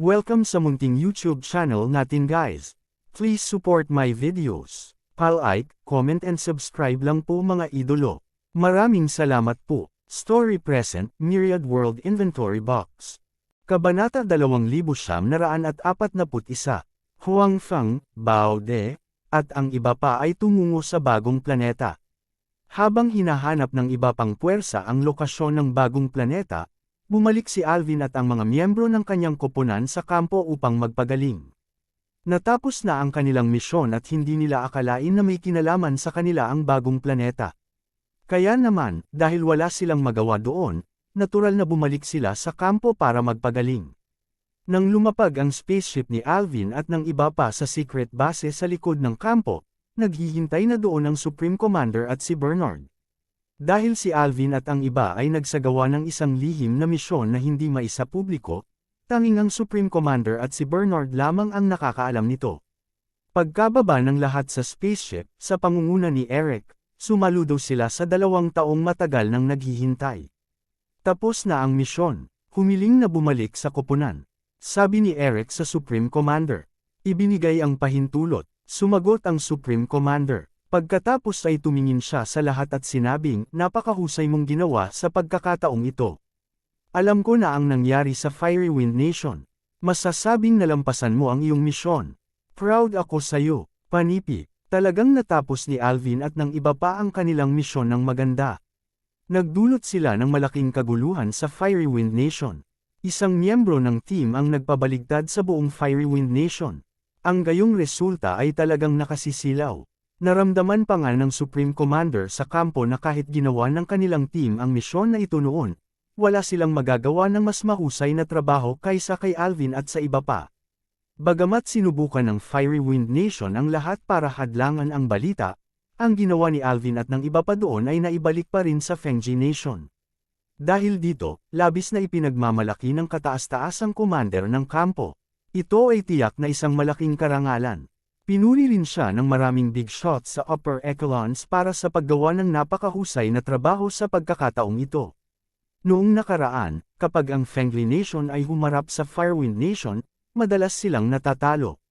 Welcome sa munting YouTube channel natin guys. Please support my videos. Like, comment and subscribe lang po mga idolo. Maraming salamat po. Story Present, Myriad World Inventory Box. Kabanata 2941, Huang Feng, Bao De, at ang iba pa ay tumungo sa bagong planeta. Habang hinahanap ng iba pang puwersa ang lokasyon ng bagong planeta, bumalik si Alvin at ang mga miyembro ng kanyang koponan sa kampo upang magpagaling. Natapos na ang kanilang misyon at hindi nila akalain na may kinalaman sa kanila ang bagong planeta. Kaya naman, dahil wala silang magawa doon, natural na bumalik sila sa kampo para magpagaling. Nang lumapag ang spaceship ni Alvin at ng iba pa sa secret base sa likod ng kampo, naghihintay na doon ang Supreme Commander at si Bernard. Dahil si Alvin at ang iba ay nagsagawa ng isang lihim na misyon na hindi maisapubliko, tanging ang Supreme Commander at si Bernard lamang ang nakakaalam nito. Pagkababa ng lahat sa spaceship, sa pangunguna ni Eric, sumaludo sila sa 2 taong matagal nang naghihintay. Tapos na ang misyon, humiling na bumalik sa koponan. Sabi ni Eric sa Supreme Commander. Ibinigay ang pahintulot, sumagot ang Supreme Commander. Pagkatapos ay tumingin siya sa lahat at sinabing, napakahusay mong ginawa sa pagkakataong ito. Alam ko na ang nangyari sa Fiery Wind Nation. Masasabing nalampasan mo ang iyong misyon. Proud ako sa iyo, Panipi. Talagang natapos ni Alvin at ng iba pa ang kanilang misyon ng maganda. Nagdulot sila ng malaking kaguluhan sa Fiery Wind Nation. Isang miyembro ng team ang nagpabaligtad sa buong Fiery Wind Nation. Ang gayong resulta ay talagang nakasisilaw. Naramdaman pa nga ng Supreme Commander sa kampo na kahit ginawa ng kanilang team ang misyon na ito noon, wala silang magagawa ng mas mahusay na trabaho kaysa kay Alvin at sa iba pa. Bagamat sinubukan ng Fiery Wind Nation ang lahat para hadlangan ang balita, ang ginawa ni Alvin at ng iba pa doon ay naibalik pa rin sa Fengji Nation. Dahil dito, labis na ipinagmamalaki ng kataas-taasang commander ng kampo. Ito ay tiyak na isang malaking karangalan. Pinuri rin siya ng maraming big shots sa upper echelons para sa paggawa ng napakahusay na trabaho sa pagkakataong ito. Noong nakaraan, kapag ang Fengli Nation ay humarap sa Firewind Nation, madalas silang natatalo.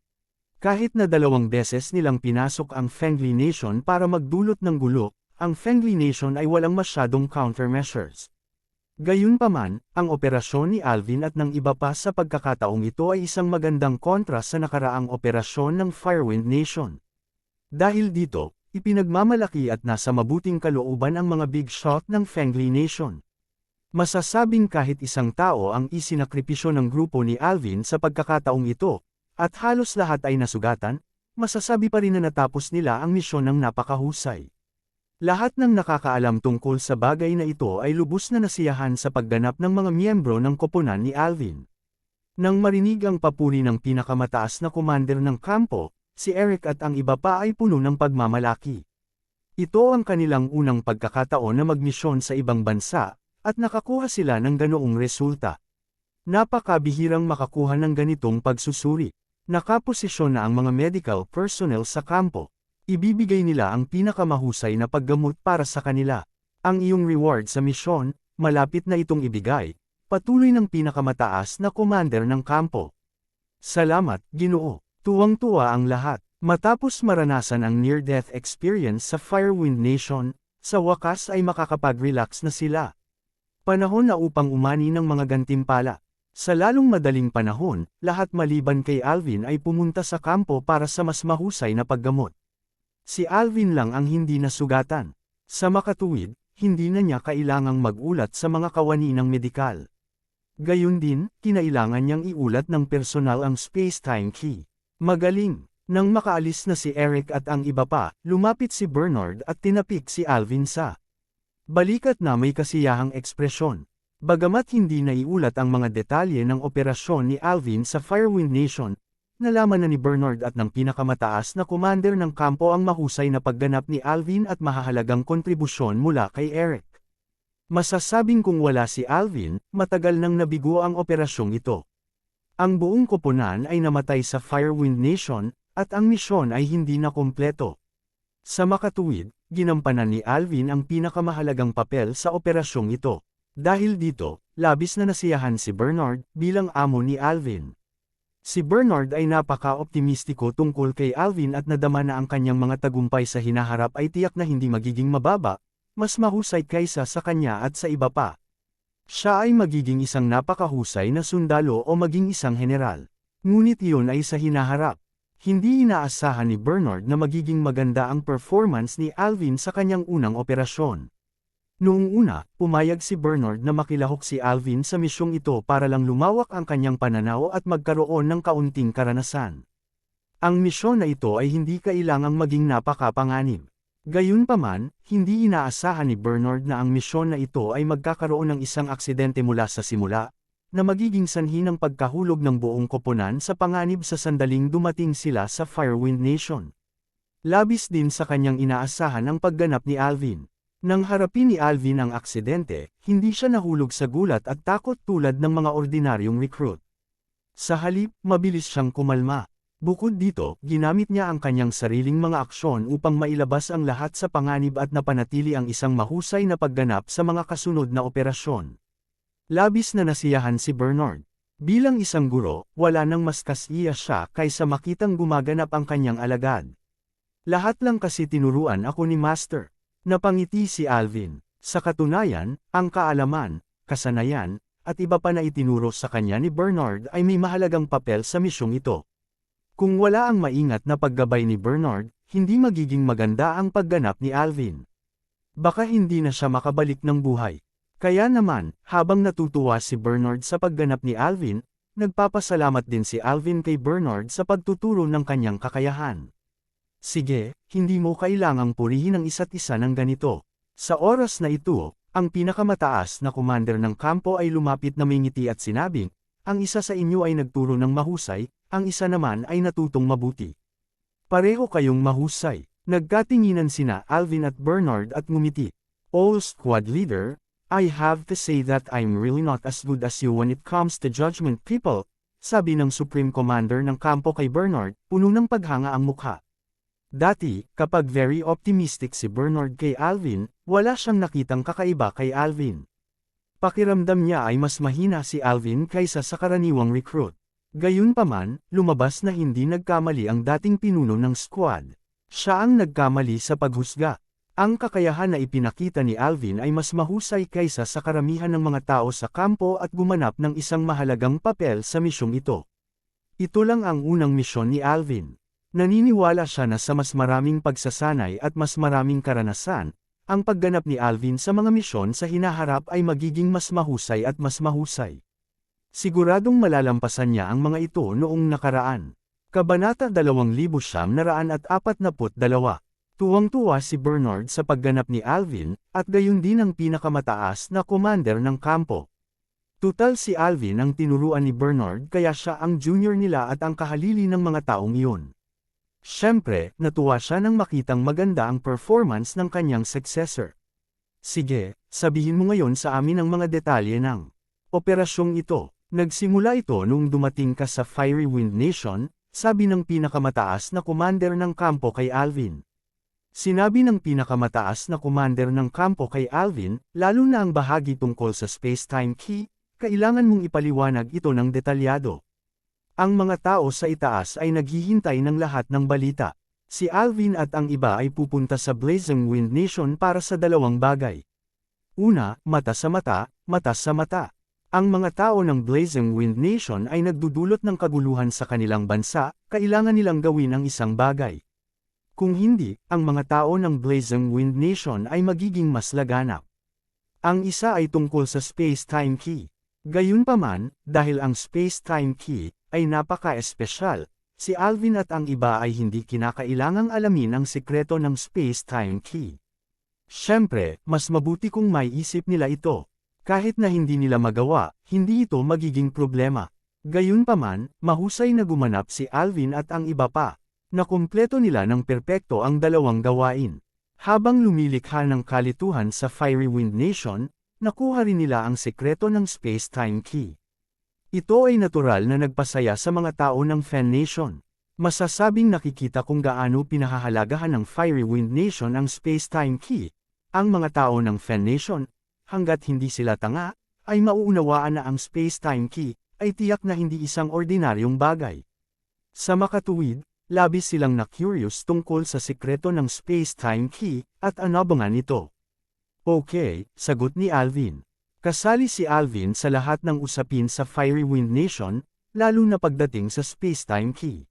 Kahit na 2 beses nilang pinasok ang Fengli Nation para magdulot ng gulo, ang Fengli Nation ay walang masyadong countermeasures. Gayunpaman, ang operasyon ni Alvin at ng iba pa sa pagkakataong ito ay isang magandang kontra sa nakaraang operasyon ng Firewind Nation. Dahil dito, ipinagmamalaki at nasa mabuting kalooban ang mga big shot ng Fengli Nation. Masasabing kahit isang tao ang isinakripisyo ng grupo ni Alvin sa pagkakataong ito, at halos lahat ay nasugatan, masasabi pa rin na natapos nila ang misyon ng napakahusay. Lahat ng nakakaalam tungkol sa bagay na ito ay lubos na nasiyahan sa pagganap ng mga miyembro ng koponan ni Alvin. Nang marinig ang papuri ng pinakamataas na commander ng kampo, si Eric at ang iba pa ay puno ng pagmamalaki. Ito ang kanilang unang pagkakataon na magmisyon sa ibang bansa, at nakakuha sila ng ganoong resulta. Napakabihirang makakuha ng ganitong pagsusuri. Nakaposisyon na ang mga medical personnel sa kampo. Ibibigay nila ang pinakamahusay na paggamot para sa kanila. Ang iyong reward sa misyon, malapit na itong ibigay, patuloy ng pinakamataas na commander ng kampo. Salamat, Ginoo. Tuwang-tuwa ang lahat. Matapos maranasan ang near-death experience sa Firewind Nation, sa wakas ay makakapag-relax na sila. Panahon na upang umani ng mga gantimpala. Sa lalong madaling panahon, lahat maliban kay Alvin ay pumunta sa kampo para sa mas mahusay na paggamot. Si Alvin lang ang hindi nasugatan. Sa makatuwid, hindi na niya kailangang magulat sa mga kawani ng medikal. Gayun din, kinailangan niyang iulat ng personal ang space-time key. Magaling! Nang makaalis na si Eric at ang iba pa, lumapit si Bernard at tinapik si Alvin sa balikat na may kasiyahang ekspresyon. Bagamat hindi naiulat ang mga detalye ng operasyon ni Alvin sa Firewind Nation, nalaman na ni Bernard at ng pinakamataas na commander ng kampo ang mahusay na pagganap ni Alvin at mahahalagang kontribusyon mula kay Eric. Masasabing kung wala si Alvin, matagal nang nabigo ang operasyong ito. Ang buong koponan ay namatay sa Firewind Nation, at ang misyon ay hindi na kumpleto. Sa makatuwid, ginampanan ni Alvin ang pinakamahalagang papel sa operasyong ito. Dahil dito, labis na nasiyahan si Bernard bilang amo ni Alvin. Si Bernard ay napaka-optimistiko tungkol kay Alvin at nadama na ang kanyang mga tagumpay sa hinaharap ay tiyak na hindi magiging mababa, mas mahusay kaysa sa kanya at sa iba pa. Siya ay magiging isang napakahusay na sundalo o maging isang general. Ngunit iyon ay sa hinaharap. Hindi inaasahan ni Bernard na magiging maganda ang performance ni Alvin sa kanyang unang operasyon. Noong una, pumayag si Bernard na makilahok si Alvin sa misyong ito para lang lumawak ang kanyang pananaw at magkaroon ng kaunting karanasan. Ang misyon na ito ay hindi kailangang maging napakapanganib. Gayunpaman, hindi inaasahan ni Bernard na ang misyon na ito ay magkakaroon ng isang aksidente mula sa simula, na magiging sanhi ng pagkahulog ng buong koponan sa panganib sa sandaling dumating sila sa Firewind Nation. Labis din sa kanyang inaasahan ang pagganap ni Alvin. Nang harapin ni Alvin ang aksidente, hindi siya nahulog sa gulat at takot tulad ng mga ordinaryong recruit. Sa halip, mabilis siyang kumalma. Bukod dito, ginamit niya ang kanyang sariling mga aksyon upang mailabas ang lahat sa panganib at napanatili ang isang mahusay na pagganap sa mga kasunod na operasyon. Labis na nasiyahan si Bernard. Bilang isang guro, wala nang mas kasiya siya kaysa makitang gumaganap ang kanyang alagad. Lahat lang kasi tinuruan ako ni Master. Napangiti si Alvin. Sa katunayan, ang kaalaman, kasanayan, at iba pa na itinuro sa kanya ni Bernard ay may mahalagang papel sa misyong ito. Kung wala ang maingat na paggabay ni Bernard, hindi magiging maganda ang pagganap ni Alvin. Baka hindi na siya makabalik ng buhay. Kaya naman, habang natutuwa si Bernard sa pagganap ni Alvin, nagpapasalamat din si Alvin kay Bernard sa pagtuturo ng kanyang kakayahan. Sige, hindi mo kailangang purihin ang isa't isa ng ganito. Sa oras na ito, ang pinakamataas na commander ng kampo ay lumapit na may ngiti at sinabing, ang isa sa inyo ay nagturo ng mahusay, ang isa naman ay natutong mabuti. Pareho kayong mahusay. Nagkatinginan sina Alvin at Bernard at ngumiti. "Oh, squad leader, I have to say that I'm really not as good as you when it comes to judgment people," sabi ng Supreme Commander ng kampo kay Bernard, puno ng paghanga ang mukha. Dati, kapag very optimistic si Bernard kay Alvin, wala siyang nakitang kakaiba kay Alvin. Pakiramdam niya ay mas mahina si Alvin kaysa sa karaniwang recruit. Gayunpaman, lumabas na hindi nagkamali ang dating pinuno ng squad. Siya ang nagkamali sa paghusga. Ang kakayahan na ipinakita ni Alvin ay mas mahusay kaysa sa karamihan ng mga tao sa kampo at gumanap ng isang mahalagang papel sa misyong ito. Ito lang ang unang misyon ni Alvin. Naniniwala siya na sa mas maraming pagsasanay at mas maraming karanasan, ang pagganap ni Alvin sa mga misyon sa hinaharap ay magiging mas mahusay at mas mahusay. Siguradong malalampasan niya ang mga ito noong nakaraan. Kabanata 2942. Tuwang-tuwa si Bernard sa pagganap ni Alvin, at gayon din ang pinakamataas na commander ng kampo. Tutal si Alvin ang tinuruan ni Bernard kaya siya ang junior nila at ang kahalili ng mga taong iyon. Siyempre, natuwa siya nang makitang maganda ang performance ng kanyang successor. Sige, sabihin mo ngayon sa amin ang mga detalye ng operasyong ito. Nagsimula ito noong dumating ka sa Firewind Nation, sabi ng pinakamataas na commander ng kampo kay Alvin. Sinabi ng pinakamataas na commander ng kampo kay Alvin, lalo na ang bahagi tungkol sa space-time key, kailangan mong ipaliwanag ito ng detalyado. Ang mga tao sa itaas ay naghihintay ng lahat ng balita. Si Alvin at ang iba ay pupunta sa Blazing Wind Nation para sa dalawang bagay. Una, mata sa mata, mata sa mata. Ang mga tao ng Blazing Wind Nation ay nagdudulot ng kaguluhan sa kanilang bansa, kailangan nilang gawin ang isang bagay. Kung hindi, ang mga tao ng Blazing Wind Nation ay magiging mas laganap. Ang isa ay tungkol sa space-time key. Gayunpaman, dahil ang space-time key ay napaka-espesyal, si Alvin at ang iba ay hindi kinakailangang alamin ang sikreto ng space-time key. Siyempre, mas mabuti kung may isip nila ito. Kahit na hindi nila magawa, hindi ito magiging problema. Gayunpaman, mahusay na gumanap si Alvin at ang iba pa. Nakumpleto nila ng perpekto ang dalawang gawain. Habang lumilikha ng kalituhan sa Firewind Nation, nakuha rin nila ang sekreto ng space-time key. Ito ay natural na nagpasaya sa mga tao ng Fen Nation. Masasabing nakikita kung gaano pinahahalagahan ng Firewind Nation ang space-time key. Ang mga tao ng Fen Nation, hanggat hindi sila tanga, ay mauunawaan na ang space-time key ay tiyak na hindi isang ordinaryong bagay. Sa makatuwid, labis silang na-curious tungkol sa sikreto ng space-time key, at ano ba nga nito? Okay, sagot ni Alvin. Kasali si Alvin sa lahat ng usapin sa Fiery Wind Nation, lalo na pagdating sa space-time key.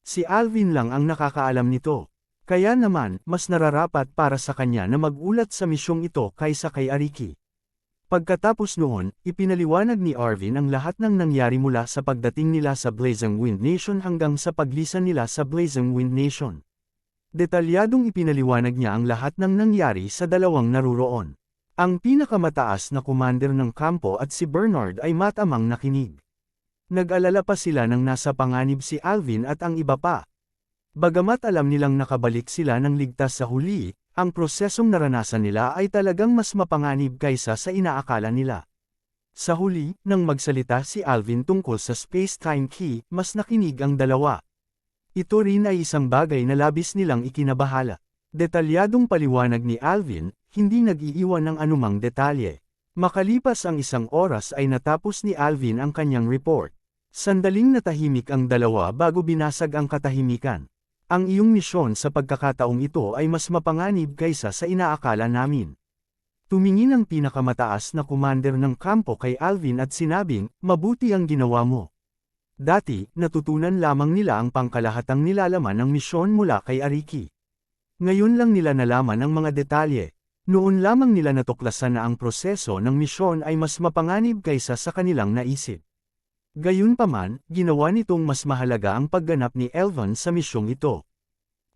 Si Alvin lang ang nakakaalam nito. Kaya naman, mas nararapat para sa kanya na magulat sa misyong ito kaysa kay Ariki. Pagkatapos noon, ipinaliwanag ni Arvin ang lahat ng nangyari mula sa pagdating nila sa Blazing Wind Nation hanggang sa paglisan nila sa Blazing Wind Nation. Detalyadong ipinaliwanag niya ang lahat ng nangyari sa dalawang naruroon. Ang pinakamataas na commander ng kampo at si Bernard ay matamang nakinig. Nag-alala pa sila nang nasa panganib si Alvin at ang iba pa. Bagamat alam nilang nakabalik sila ng ligtas sa huli, ang prosesong naranasan nila ay talagang mas mapanganib kaysa sa inaakala nila. Sa huli, nang magsalita si Alvin tungkol sa space-time key, mas nakinig ang dalawa. Ito rin ay isang bagay na labis nilang ikinabahala. Detalyadong paliwanag ni Alvin, hindi nag-iiwan ng anumang detalye. Makalipas ang isang oras ay natapos ni Alvin ang kanyang report. Sandaling natahimik ang dalawa bago binasag ang katahimikan. Ang iyong misyon sa pagkakataong ito ay mas mapanganib kaysa sa inaakala namin. Tumingin ang pinakamataas na commander ng kampo kay Alvin at sinabing, mabuti ang ginawa mo. Dati, natutunan lamang nila ang pangkalahatang nilalaman ng misyon mula kay Ariki. Ngayon lang nila nalaman ang mga detalye. Noon lamang nila natuklasan na ang proseso ng misyon ay mas mapanganib kaysa sa kanilang naisip. Gayunpaman, ginawa nitong mas mahalaga ang pagganap ni Elvan sa misyong ito.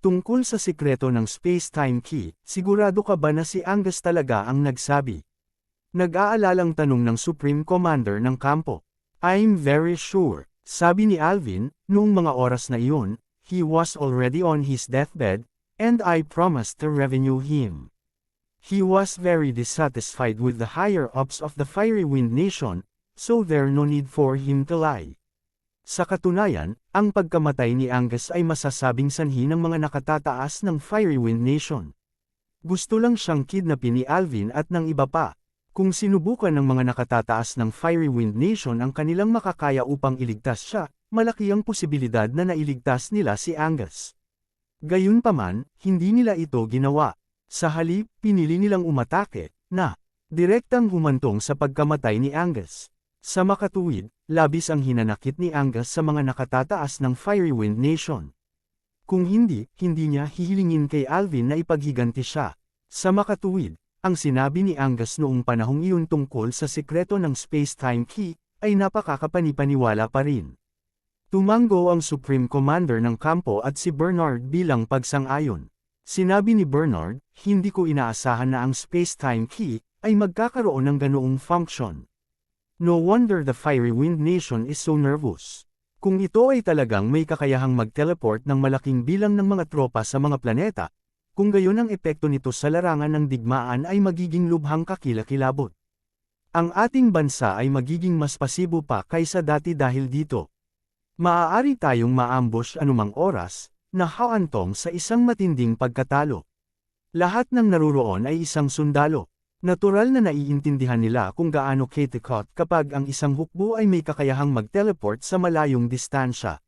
Tungkol sa sikreto ng space-time key, sigurado ka ba na si Angus talaga ang nagsabi? Nag-aalalang tanong ng Supreme Commander ng kampo. I'm very sure, sabi ni Alvin, noong mga oras na iyon, he was already on his deathbed, and I promised to revenue him. He was very dissatisfied with the higher-ups of the Fiery Wind Nation, so there's no need for him to lie. Sa katunayan, ang pagkamatay ni Angus ay masasabing sanhi ng mga nakatataas ng Fiery Wind Nation. Gusto lang siyang kidnapin ni Alvin at ng iba pa. Kung sinubukan ng mga nakatataas ng Fiery Wind Nation ang kanilang makakaya upang iligtas siya, malaki ang posibilidad na nailigtas nila si Angus. Gayunpaman, hindi nila ito ginawa. Sa halip, pinili nilang umatake, na direktang humantong sa pagkamatay ni Angus. Sa makatuwid, labis ang hinanakit ni Angus sa mga nakatataas ng Fiery Wind Nation. Kung hindi niya hihilingin kay Alvin na ipaghiganti siya. Sa makatuwid, ang sinabi ni Angus noong panahong iyon tungkol sa sikreto ng space-time key, ay napakakapanipaniwala pa rin. Tumango ang Supreme Commander ng kampo at si Bernard bilang pagsang-ayon. Sinabi ni Bernard, hindi ko inaasahan na ang space-time key, ay magkakaroon ng ganoong function. No wonder the Fiery Wind Nation is so nervous. Kung ito ay talagang may kakayahang mag-teleport ng malaking bilang ng mga tropa sa mga planeta, kung gayon ang epekto nito sa larangan ng digmaan ay magiging lubhang kakilakilabot. Ang ating bansa ay magiging mas pasibo pa kaysa dati dahil dito. Maaari tayong maambush anumang oras, na haantong sa isang matinding pagkatalo. Lahat ng naruroon ay isang sundalo. Natural na naiintindihan nila kung gaano katakot kapag ang isang hukbo ay may kakayahang mag-teleport sa malayong distansya.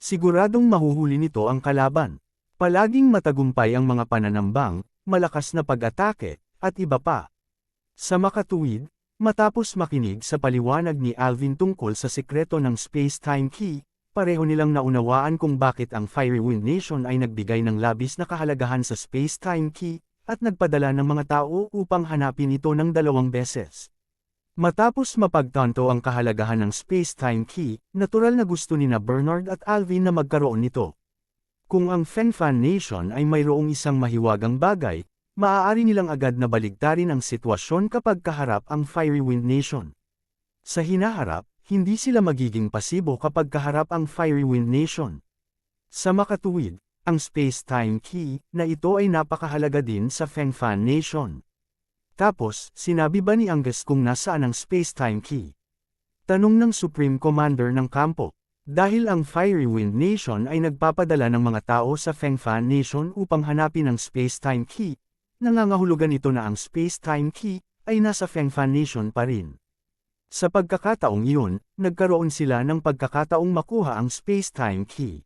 Siguradong mahuhuli nito ang kalaban. Palaging matagumpay ang mga pananambang, malakas na pag-atake, at iba pa. Sa makatuwid, matapos makinig sa paliwanag ni Alvin tungkol sa sikreto ng space-time key, pareho nilang naunawaan kung bakit ang Fiery Wind Nation ay nagbigay ng labis na kahalagahan sa space-time key, at nagpadala ng mga tao upang hanapin ito ng 2 beses. Matapos mapagtanto ang kahalagahan ng space-time key, natural na gusto ni Bernard at Alvin na magkaroon nito. Kung ang Fengfan Nation ay mayroong isang mahiwagang bagay, maaari nilang agad na baligtarin ang sitwasyon kapag kaharap ang Fiery Wind Nation. Sa hinaharap, hindi sila magiging pasibo kapag kaharap ang Fiery Wind Nation. Sa makatuwid, ang space-time key na ito ay napakahalaga din sa Fengfan Nation. Tapos, sinabi ba ni Angus kung nasaan ang space-time key? Tanong ng Supreme Commander ng kampo. Dahil ang Fiery Wind Nation ay nagpapadala ng mga tao sa Fengfan Nation upang hanapin ang space-time key, nangangahulugan ito na ang space-time key ay nasa Fengfan Nation pa rin. Sa pagkakataong iyon, nagkaroon sila ng pagkakataong makuha ang space-time key.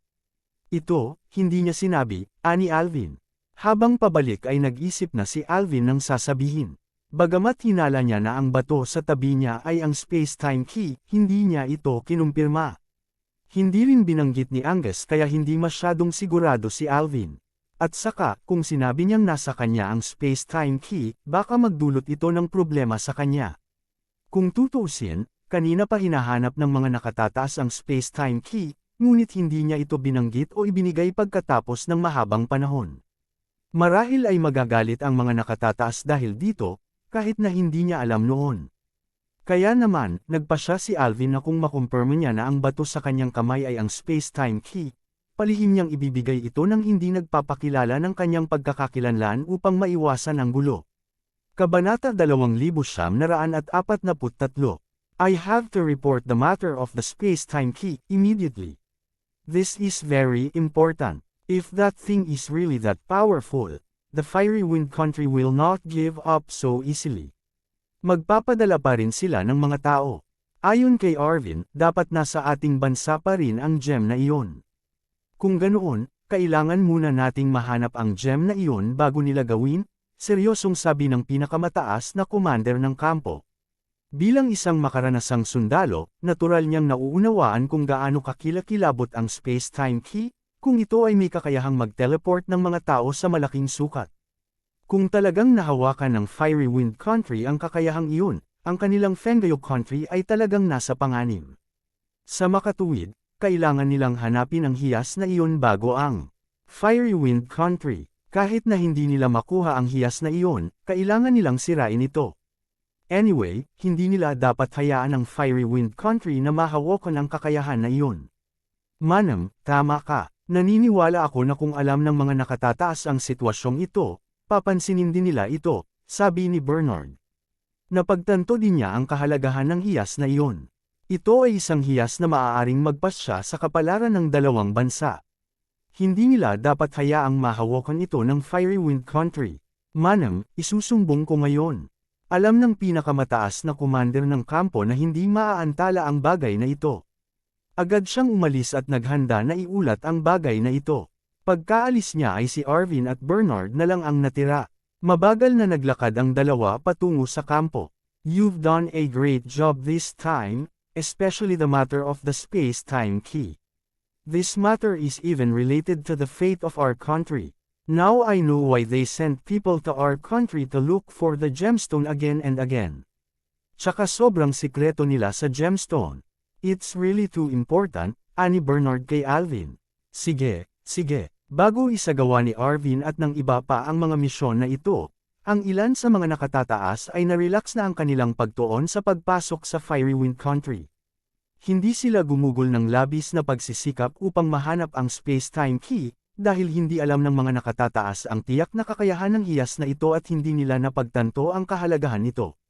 Ito, hindi niya sinabi, ani Alvin. Habang pabalik ay nag-isip na si Alvin ng sasabihin. Bagamat hinala niya na ang bato sa tabi niya ay ang space-time key, hindi niya ito kinumpirma. Hindi rin binanggit ni Angus kaya hindi masyadong sigurado si Alvin. At saka, kung sinabi niyang nasa kanya ang space-time key, baka magdulot ito ng problema sa kanya. Kung tutuusin, kanina pa hinahanap ng mga nakatataas ang space-time key, ngunit hindi niya ito binanggit o ibinigay pagkatapos ng mahabang panahon. Marahil ay magagalit ang mga nakatataas dahil dito, kahit na hindi niya alam noon. Kaya naman, nagpasya si Alvin na kung makumpirma niya na ang bato sa kanyang kamay ay ang space-time key, palihim niyang ibibigay ito nang hindi nagpapakilala ng kanyang pagkakakilanlan upang maiwasan ang gulo. Kabanata 2943. I have to report the matter of the space-time key immediately. This is very important. If that thing is really that powerful, the fiery wind country will not give up so easily. Magpapadala pa rin sila ng mga tao. Ayon kay Arvin, dapat nasa ating bansa pa rin ang gem na iyon. Kung ganoon, kailangan muna nating mahanap ang gem na iyon bago nila gawin, seryosong sabi ng pinakamataas na commander ng kampo. Bilang isang makaranasang sundalo, natural niyang nauunawaan kung gaano kakilakilabot ang space-time key, kung ito ay may kakayahang mag-teleport ng mga tao sa malaking sukat. Kung talagang nahawakan ng Fiery Wind Country ang kakayahang iyon, ang kanilang Fengayok Country ay talagang nasa panganib. Sa makatuwid, kailangan nilang hanapin ang hiyas na iyon bago ang Fiery Wind Country. Kahit na hindi nila makuha ang hiyas na iyon, kailangan nilang sirain ito. Anyway, hindi nila dapat hayaan ang Fiery Wind Country na mahawakan ang kakayahan na iyon. Manam, tama ka. Naniniwala ako na kung alam ng mga nakatataas ang sitwasyong ito, papansinin din nila ito, sabi ni Bernard. Napagtanto din niya ang kahalagahan ng hiyas na iyon. Ito ay isang hiyas na maaaring magpasya sa kapalaran ng dalawang bansa. Hindi nila dapat hayaang mahawakan ito ng Fiery Wind Country. Manam, isusumbong ko ngayon. Alam ng pinakamataas na commander ng kampo na hindi maaantala ang bagay na ito. Agad siyang umalis at naghanda na iulat ang bagay na ito. Pagkaalis niya ay si Arvin at Bernard na lang ang natira. Mabagal na naglakad ang dalawa patungo sa kampo. You've done a great job this time, especially the matter of the space-time key. This matter is even related to the fate of our country. Now I know why they sent people to our country to look for the gemstone again and again. Tsaka sobrang sikreto nila sa gemstone. It's really too important, ani Bernard kay Alvin. Sige. Bago isagawa ni Arvin at ng iba pa ang mga misyon na ito, ang ilan sa mga nakatataas ay narelax na ang kanilang pagtuon sa pagpasok sa Fiery Wind Country. Hindi sila gumugol ng labis na pagsisikap upang mahanap ang space-time key, dahil hindi alam ng mga nakatataas ang tiyak na kakayahan ng hiyas na ito at hindi nila napagtanto ang kahalagahan nito.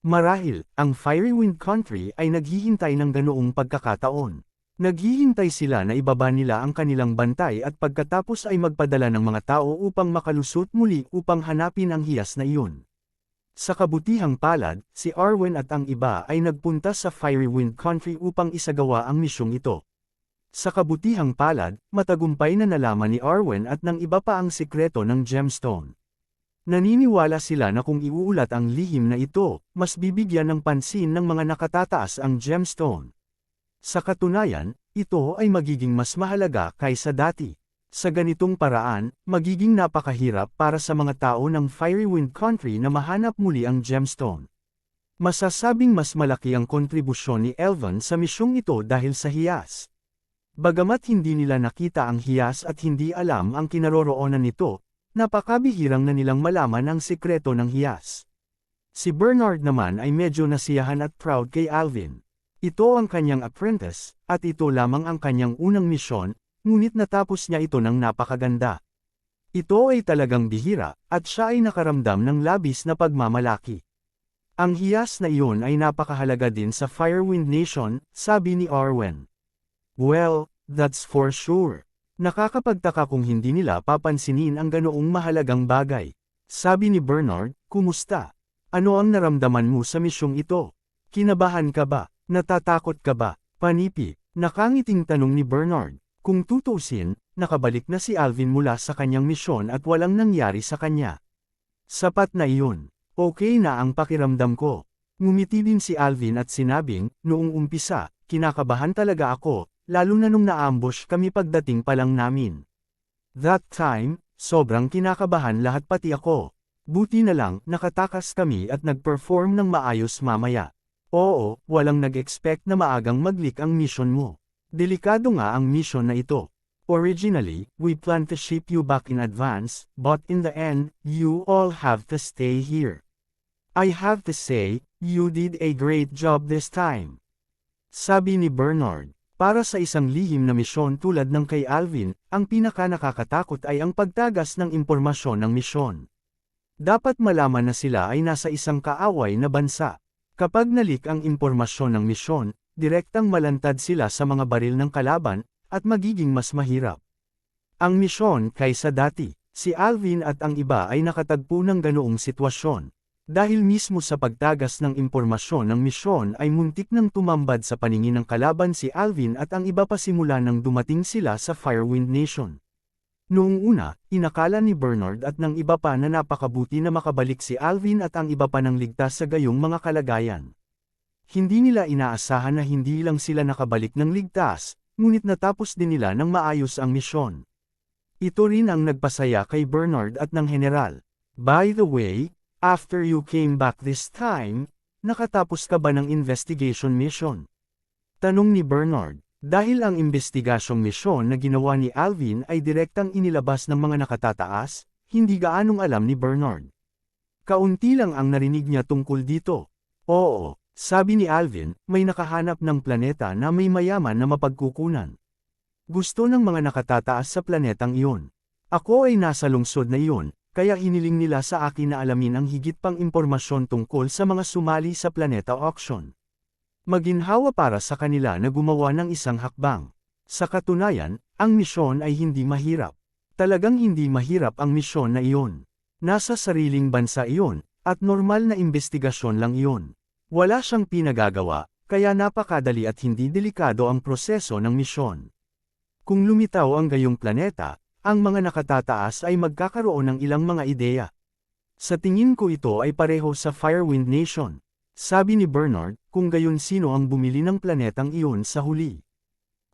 Marahil, ang Fiery Wind Country ay naghihintay ng ganoong pagkakataon. Naghihintay sila na ibaba nila ang kanilang bantay at pagkatapos ay magpadala ng mga tao upang makalusot muli upang hanapin ang hiyas na iyon. Sa kabutihang palad, si Arwen at ang iba ay nagpunta sa Fiery Wind Country upang isagawa ang misyong ito. Sa kabutihang palad, matagumpay na nalaman ni Arwen at ng iba pa ang sikreto ng gemstone. Naniniwala sila na kung iuulat ang lihim na ito, mas bibigyan ng pansin ng mga nakatataas ang gemstone. Sa katunayan, ito ay magiging mas mahalaga kaysa dati. Sa ganitong paraan, magiging napakahirap para sa mga tao ng Fiery Wind Country na mahanap muli ang gemstone. Masasabing mas malaki ang kontribusyon ni Elvan sa misyong ito dahil sa hiyas. Bagamat hindi nila nakita ang hiyas at hindi alam ang kinaroroonan nito, napakabihirang na nilang malaman ang sikreto ng hiyas. Si Bernard naman ay medyo nasiyahan at proud kay Alvin. Ito ang kanyang apprentice, at ito lamang ang kanyang unang misyon, ngunit natapos niya ito ng napakaganda. Ito ay talagang bihira, at siya ay nakaramdam ng labis na pagmamalaki. Ang hiyas na iyon ay napakahalaga din sa Firewind Nation, sabi ni Arwen. Well, that's for sure. Nakakapagtaka kung hindi nila papansinin ang ganoong mahalagang bagay. Sabi ni Bernard, kumusta? Ano ang naramdaman mo sa misyong ito? Kinabahan ka ba? Natatakot ka ba? Panipi, nakangiting tanong ni Bernard. Kung tutuusin, nakabalik na si Alvin mula sa kanyang misyon at walang nangyari sa kanya. Sapat na iyon. Okay na ang pakiramdam ko. Ngumiti din si Alvin at sinabing, noong umpisa, kinakabahan talaga ako, lalo na nung naambush kami pagdating pa lang namin. That time, sobrang kinakabahan lahat pati ako. Buti na lang, nakatakas kami at nag-perform ng maayos mamaya. Oo, walang nag-expect na maagang mag-leak ang mission mo. Delikado nga ang mission na ito. Originally, we planned to ship you back in advance, but in the end, you all have to stay here. I have to say, you did a great job this time. Sabi ni Bernard. Para sa isang lihim na misyon tulad ng kay Alvin, ang pinaka-nakakatakot ay ang pagtagas ng impormasyon ng misyon. Dapat malaman na sila ay nasa isang kaaway na bansa. Kapag nalik ang impormasyon ng misyon, direktang malantad sila sa mga baril ng kalaban, at magiging mas mahirap. Ang misyon kaysa dati, si Alvin at ang iba ay nakatagpo ng ganoong sitwasyon. Dahil mismo sa pagtagas ng impormasyon ng misyon ay muntik nang tumambad sa paningin ng kalaban si Alvin at ang iba pa simula nang dumating sila sa Firewind Nation. Noong una, inakala ni Bernard at ng iba pa na napakabuti na makabalik si Alvin at ang iba pa nang ligtas sa gayong mga kalagayan. Hindi nila inaasahan na hindi lang sila nakabalik ng ligtas, ngunit natapos din nila ng maayos ang misyon. Ito rin ang nagpasaya kay Bernard at ng general. By the way, after you came back this time, nakatapos ka ba ng investigation mission? Tanong ni Bernard. Dahil ang investigasyong misyon na ginawa ni Alvin ay direktang inilabas ng mga nakatataas, hindi gaanong alam ni Bernard. Kaunti lang ang narinig niya tungkol dito. Oo, sabi ni Alvin, may nakahanap ng planeta na may mayaman na mapagkukunan. Gusto ng mga nakatataas sa planetang iyon. Ako ay nasa lungsod na iyon, kaya hiniling nila sa akin na alamin ang higit pang impormasyon tungkol sa mga sumali sa planeta auction. Maginhawa para sa kanila na gumawa ng isang hakbang. Sa katunayan, ang misyon ay hindi mahirap. Talagang hindi mahirap ang misyon na iyon. Nasa sariling bansa iyon, at normal na investigasyon lang iyon. Wala siyang pinagagawa, kaya napakadali at hindi delikado ang proseso ng misyon. Kung lumitaw ang gayong planeta, ang mga nakatataas ay magkakaroon ng ilang mga ideya. Sa tingin ko ito ay pareho sa Firewind Nation. Sabi ni Bernard, kung gayon sino ang bumili ng planetang iyon sa huli.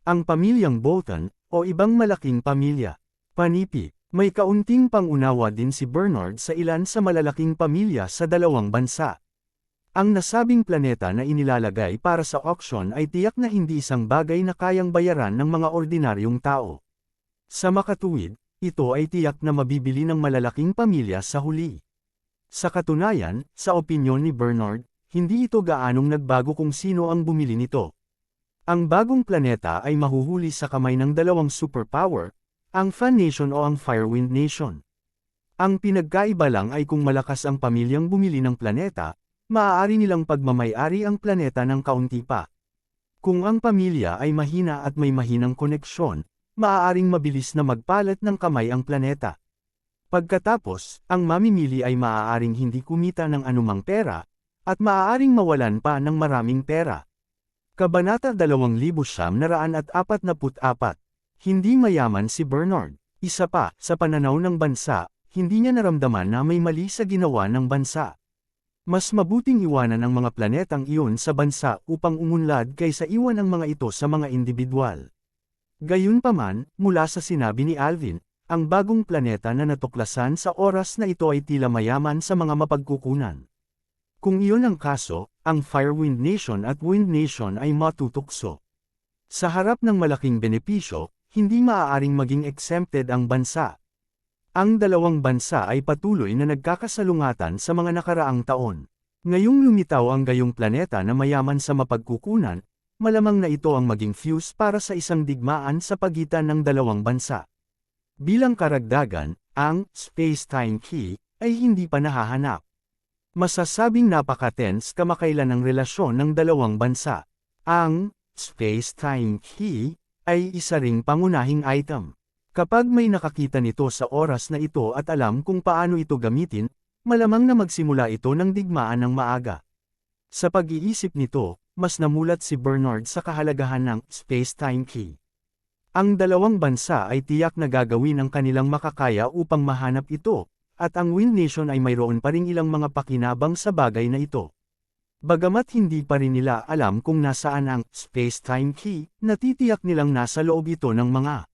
Ang pamilyang Bolton, o ibang malaking pamilya. Panipi, may kaunting pangunawa din si Bernard sa ilan sa malalaking pamilya sa dalawang bansa. Ang nasabing planeta na inilalagay para sa auction ay tiyak na hindi isang bagay na kayang bayaran ng mga ordinaryong tao. Sa makatuwid, ito ay tiyak na mabibili ng malalaking pamilya sa huli. Sa katunayan, sa opinyon ni Bernard, hindi ito gaanong nagbago kung sino ang bumili nito. Ang bagong planeta ay mahuhuli sa kamay ng dalawang superpower, ang Fan Nation o ang Firewind Nation. Ang pinagkaiba lang ay kung malakas ang pamilyang bumili ng planeta, maaari nilang pagmamay-ari ang planeta ng kaunti pa. Kung ang pamilya ay mahina at may mahinang koneksyon, maaaring mabilis na magpalat ng kamay ang planeta. Pagkatapos, ang mamimili ay maaaring hindi kumita ng anumang pera, at maaaring mawalan pa ng maraming pera. Kabanata 2944. Hindi mayaman si Bernard. Isa pa, sa pananaw ng bansa, hindi niya naramdaman na may mali sa ginawa ng bansa. Mas mabuting iwanan ang mga planetang iyon sa bansa upang umunlad kaysa iwan ang mga ito sa mga individual. Gayunpaman, mula sa sinabi ni Alvin, ang bagong planeta na natuklasan sa oras na ito ay tila mayaman sa mga mapagkukunan. Kung iyon ang kaso, ang Firewind Nation at Wind Nation ay matutukso. Sa harap ng malaking benepisyo, hindi maaaring maging exempted ang bansa. Ang dalawang bansa ay patuloy na nagkakasalungatan sa mga nakaraang taon. Ngayong lumitaw ang gayong planeta na mayaman sa mapagkukunan, malamang na ito ang maging fuse para sa isang digmaan sa pagitan ng dalawang bansa. Bilang karagdagan, ang space-time key ay hindi pa nahahanap. Masasabing napaka-tense kamakailan ang relasyon ng dalawang bansa. Ang space-time key ay isa ring pangunahing item. Kapag may nakakita nito sa oras na ito at alam kung paano ito gamitin, malamang na magsimula ito ng digmaan ng maaga. Sa pag-iisip nito, mas namulat si Bernard sa kahalagahan ng space-time key. Ang dalawang bansa ay tiyak na gagawin ang kanilang makakaya upang mahanap ito, at ang Wind Nation ay mayroon pa ring ilang mga pakinabang sa bagay na ito. Bagamat hindi pa rin nila alam kung nasaan ang space-time key, natitiyak nilang nasa loob ito ng mga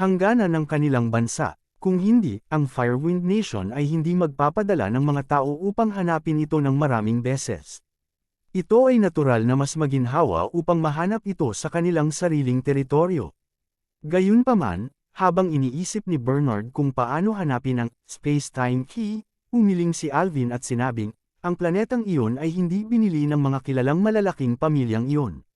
hangganan ng kanilang bansa. Kung hindi, ang Firewind Nation ay hindi magpapadala ng mga tao upang hanapin ito ng maraming beses. Ito ay natural na mas maginhawa upang mahanap ito sa kanilang sariling teritoryo. Gayunpaman, habang iniisip ni Bernard kung paano hanapin ang space-time key, umiling si Alvin at sinabing, ang planetang iyon ay hindi binili ng mga kilalang malalaking pamilyang iyon.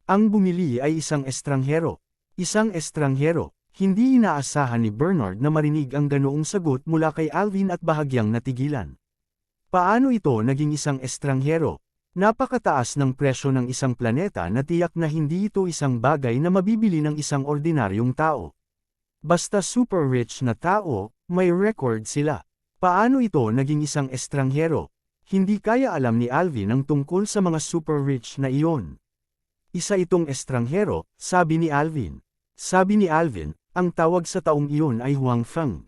Ang bumili ay isang estranghero. Isang estranghero. Hindi inaasahan ni Bernard na marinig ang ganoong sagot mula kay Alvin at bahagyang natigilan. Paano ito naging isang estranghero? Napakataas ng presyo ng isang planeta na tiyak na hindi ito isang bagay na mabibili ng isang ordinaryong tao. Basta super rich na tao, may record sila. Paano ito naging isang estranghero? Hindi kaya alam ni Alvin ang tungkol sa mga super rich na iyon. Isa itong estranghero, sabi ni Alvin. Sabi ni Alvin, ang tawag sa taong iyon ay Huang Feng.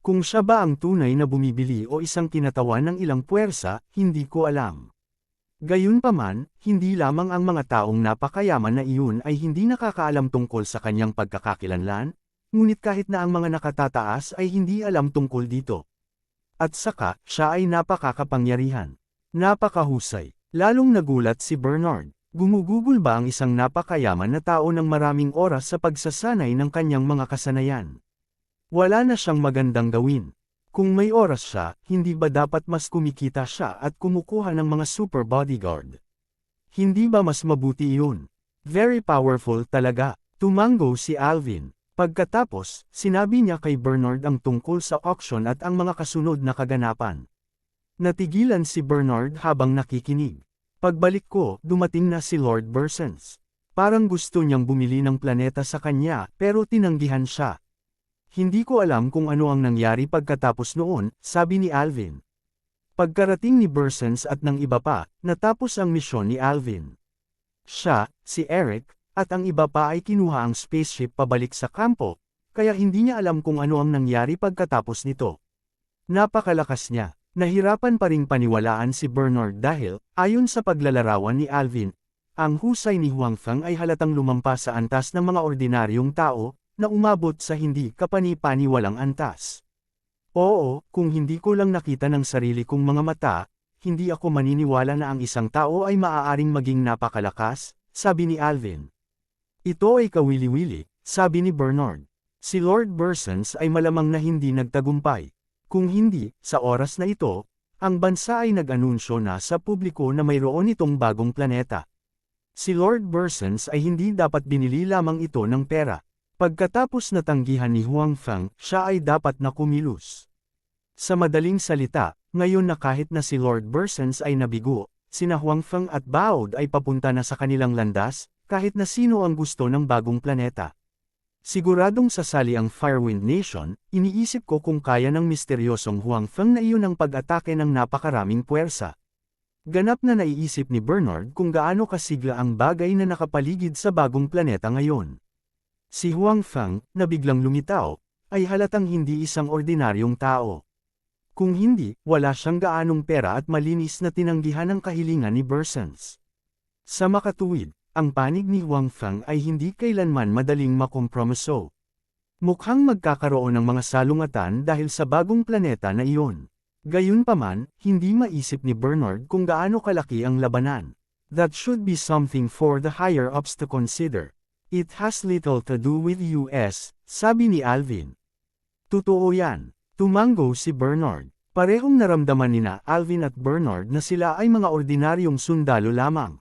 Kung siya ba ang tunay na bumibili o isang kinatawan ng ilang puwersa, hindi ko alam. Gayunpaman, hindi lamang ang mga taong napakayaman na iyon ay hindi nakakaalam tungkol sa kanyang pagkakakilanlan, ngunit kahit na ang mga nakatataas ay hindi alam tungkol dito. At saka, siya ay napakakapangyarihan. Napakahusay. Lalong nagulat si Bernard. Gumugugol ba ang isang napakayaman na tao ng maraming oras sa pagsasanay ng kanyang mga kasanayan? Wala na siyang magandang gawin. Kung may oras siya, hindi ba dapat mas kumikita siya at kumukuha ng mga super bodyguard? Hindi ba mas mabuti iyon? Very powerful talaga. Tumango si Alvin. Pagkatapos, sinabi niya kay Bernard ang tungkol sa auction at ang mga kasunod na kaganapan. Natigilan si Bernard habang nakikinig. Pagbalik ko, dumating na si Lord Bursens. Parang gusto niyang bumili ng planeta sa kanya, pero tinanggihan siya. Hindi ko alam kung ano ang nangyari pagkatapos noon, sabi ni Alvin. Pagkarating ni Bursens at ng iba pa, natapos ang misyon ni Alvin. Siya, si Eric, at ang iba pa ay kinuha ang spaceship pabalik sa kampo, kaya hindi niya alam kung ano ang nangyari pagkatapos nito. Napakalakas niya. Nahirapan pa ring paniwalaan si Bernard dahil, ayon sa paglalarawan ni Alvin, ang husay ni Huang Feng ay halatang lumampas sa antas ng mga ordinaryong tao, na umabot sa hindi kapani-paniwalang antas. Oo, kung hindi ko lang nakita ng sarili kong mga mata, hindi ako maniniwala na ang isang tao ay maaaring maging napakalakas, sabi ni Alvin. Ito ay kawili-wili, sabi ni Bernard. Si Lord Bursens ay malamang na hindi nagtagumpay. Kung hindi, sa oras na ito, ang bansa ay nag-anunsyo na sa publiko na mayroon itong bagong planeta. Si Lord Bursens ay hindi dapat binili lamang ito ng pera. Pagkatapos natanggihan ni Huang Feng, siya ay dapat na kumilos. Sa madaling salita, ngayon na kahit na si Lord Bursens ay nabigo, sina Huang Feng at Baod ay papunta na sa kanilang landas, kahit na sino ang gusto ng bagong planeta. Siguradong sasali ang Firewind Nation, iniisip ko kung kaya ng misteryosong Huang Feng na iyon ang pag-atake ng napakaraming puwersa. Ganap na naiisip ni Bernard kung gaano kasigla ang bagay na nakapaligid sa bagong planeta ngayon. Si Huang Feng, na biglang lumitaw, ay halatang hindi isang ordinaryong tao. Kung hindi, wala siyang gaanong pera at malinis na tinanggihan ang kahilingan ni Bursens. Sa makatuwid, ang panig ni Huang Feng ay hindi kailanman madaling makompromiso. Mukhang magkakaroon ng mga salungatan dahil sa bagong planeta na iyon. Gayunpaman, hindi maisip ni Bernard kung gaano kalaki ang labanan. That should be something for the higher-ups to consider. It has little to do with US, sabi ni Alvin. Totoo yan. Tumango si Bernard. Parehong naramdaman nina Alvin at Bernard na sila ay mga ordinaryong sundalo lamang.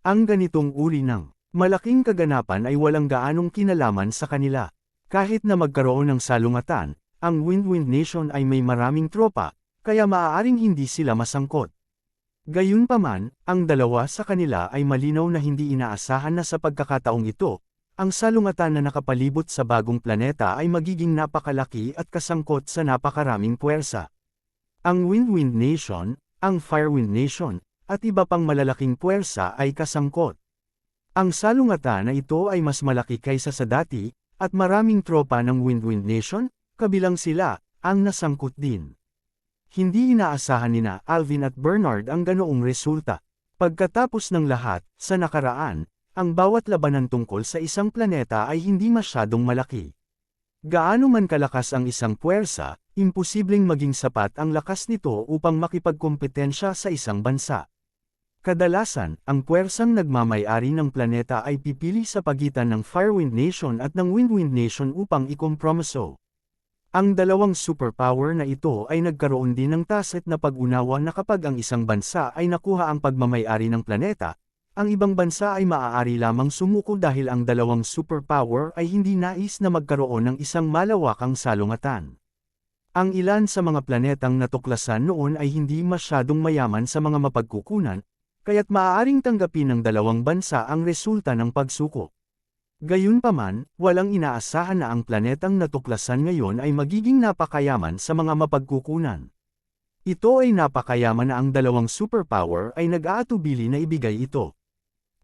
Ang ganitong uri ng malaking kaganapan ay walang gaanong kinalaman sa kanila. Kahit na magkaroon ng salungatan, ang Wind Nation ay may maraming tropa, kaya maaaring hindi sila masangkot. Gayunpaman, ang dalawa sa kanila ay malinaw na hindi inaasahan na sa pagkakataong ito, ang salungatan na nakapalibot sa bagong planeta ay magiging napakalaki at kasangkot sa napakaraming puwersa. Ang Wind Nation, ang Firewind Nation, at iba pang malalaking puwersa ay kasangkot. Ang salungatan na ito ay mas malaki kaysa sa dati, at maraming tropa ng Wind Nation, kabilang sila, ang nasangkot din. Hindi inaasahan nina Alvin at Bernard ang ganoong resulta. Pagkatapos ng lahat, sa nakaraan, ang bawat labanan tungkol sa isang planeta ay hindi masyadong malaki. Gaano man kalakas ang isang puwersa, imposibleng maging sapat ang lakas nito upang makipagkompetensya sa isang bansa. Kadalasan, ang puwersang nagmamay-ari ng planeta ay pipili sa pagitan ng Firewind Nation at ng Wind Nation upang ikompromiso. Ang dalawang superpower na ito ay nagkaroon din ng tacit na pag-unawa na kapag ang isang bansa ay nakuha ang pagmamay-ari ng planeta, ang ibang bansa ay maaari lamang sumuko dahil ang dalawang superpower ay hindi nais na magkaroon ng isang malawakang salungatan. Ang ilan sa mga planetang natuklasan noon ay hindi masyadong mayaman sa mga mapagkukunan, kaya't maaaring tanggapin ng dalawang bansa ang resulta ng pagsuko. Gayunpaman, walang inaasahan na ang planetang natuklasan ngayon ay magiging napakayaman sa mga mapagkukunan. Ito ay napakayaman na ang dalawang superpower ay nag-aatubili na ibigay ito.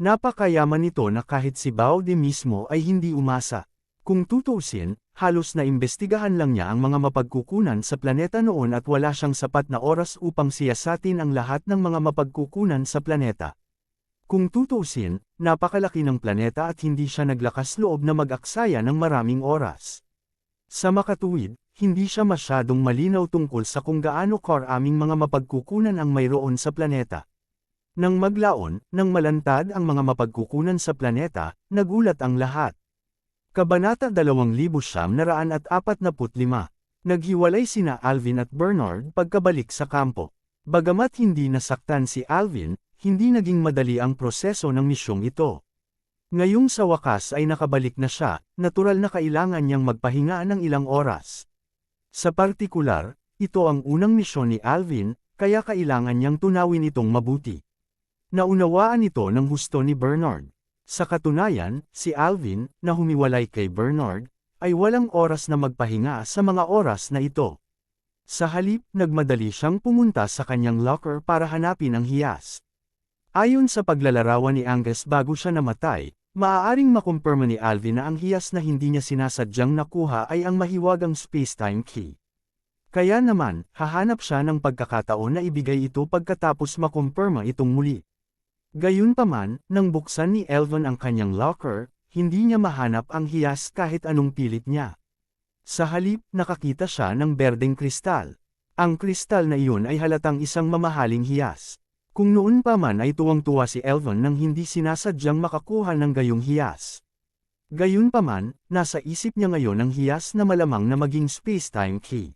Napakayaman nito na kahit si Baude mismo ay hindi umasa. Kung tutuusin, halos na imbestigahan lang niya ang mga mapagkukunan sa planeta noon at wala siyang sapat na oras upang siyasatin ang lahat ng mga mapagkukunan sa planeta. Kung tutuusin, napakalaki ng planeta at hindi siya naglakas loob na mag-aksaya ng maraming oras. Sa makatuwid, hindi siya masyadong malinaw tungkol sa kung gaano karaming mga mapagkukunan ang mayroon sa planeta. Nang maglaon, nang malantad ang mga mapagkukunan sa planeta, nagulat ang lahat. Kabanata 2945. Naghiwalay sina Alvin at Bernard pagkabalik sa kampo. Bagamat hindi nasaktan si Alvin, hindi naging madali ang proseso ng misyong ito. Ngayong sa wakas ay nakabalik na siya, natural na kailangan niyang magpahinga ng ilang oras. Sa partikular, ito ang unang misyon ni Alvin, kaya kailangan niyang tunawin itong mabuti. Naunawaan ito ng husto ni Bernard. Sa katunayan, si Alvin, na humiwalay kay Bernard, ay walang oras na magpahinga sa mga oras na ito. Sa halip, nagmadali siyang pumunta sa kanyang locker para hanapin ang hiyas. Ayon sa paglalarawan ni Angus bago siya namatay, maaaring makumpirma ni Alvin na ang hiyas na hindi niya sinasadyang nakuha ay ang mahiwagang space-time key. Kaya naman, hahanap siya ng pagkakataon na ibigay ito pagkatapos makumpirma itong muli. Gayunpaman, nang buksan ni Elvin ang kanyang locker, hindi niya mahanap ang hiyas kahit anong pilit niya. Sa halip, nakakita siya ng berdeng kristal. Ang kristal na iyon ay halatang isang mamahaling hiyas. Kung noon pa man ay tuwang-tuwa si Elvin nang hindi sinasadyang makakuha ng gayong hiyas. Gayunpaman, nasa isip niya ngayon ang hiyas na malamang na maging space-time key.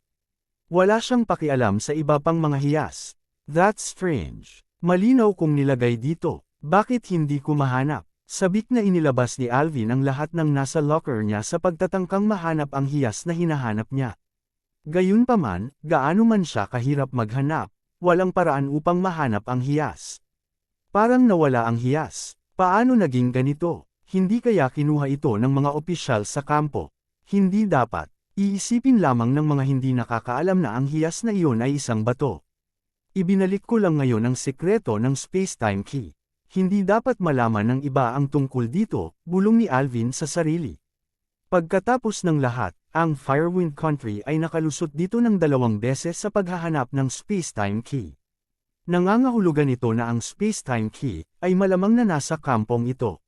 Wala siyang pakialam sa iba pang mga hiyas. That's strange. Malinaw kung nilagay dito. Bakit hindi ko mahanap? Sabik na inilabas ni Alvin ang lahat ng nasa locker niya sa pagtatangkang mahanap ang hiyas na hinahanap niya. Gayunpaman, gaano man siya kahirap maghanap, walang paraan upang mahanap ang hiyas. Parang nawala ang hiyas. Paano naging ganito? Hindi kaya kinuha ito ng mga opisyal sa kampo? Hindi dapat. Iisipin lamang ng mga hindi nakakaalam na ang hiyas na iyon ay isang bato. Ibinalik ko lang ngayon ang sekreto ng space-time key. Hindi dapat malaman ng iba ang tungkol dito, bulong ni Alvin sa sarili. Pagkatapos ng lahat, ang Firewind Country ay nakalusot dito ng 2 beses sa paghahanap ng space-time key. Nangangahulugan ito na ang space-time key ay malamang na nasa kampong ito.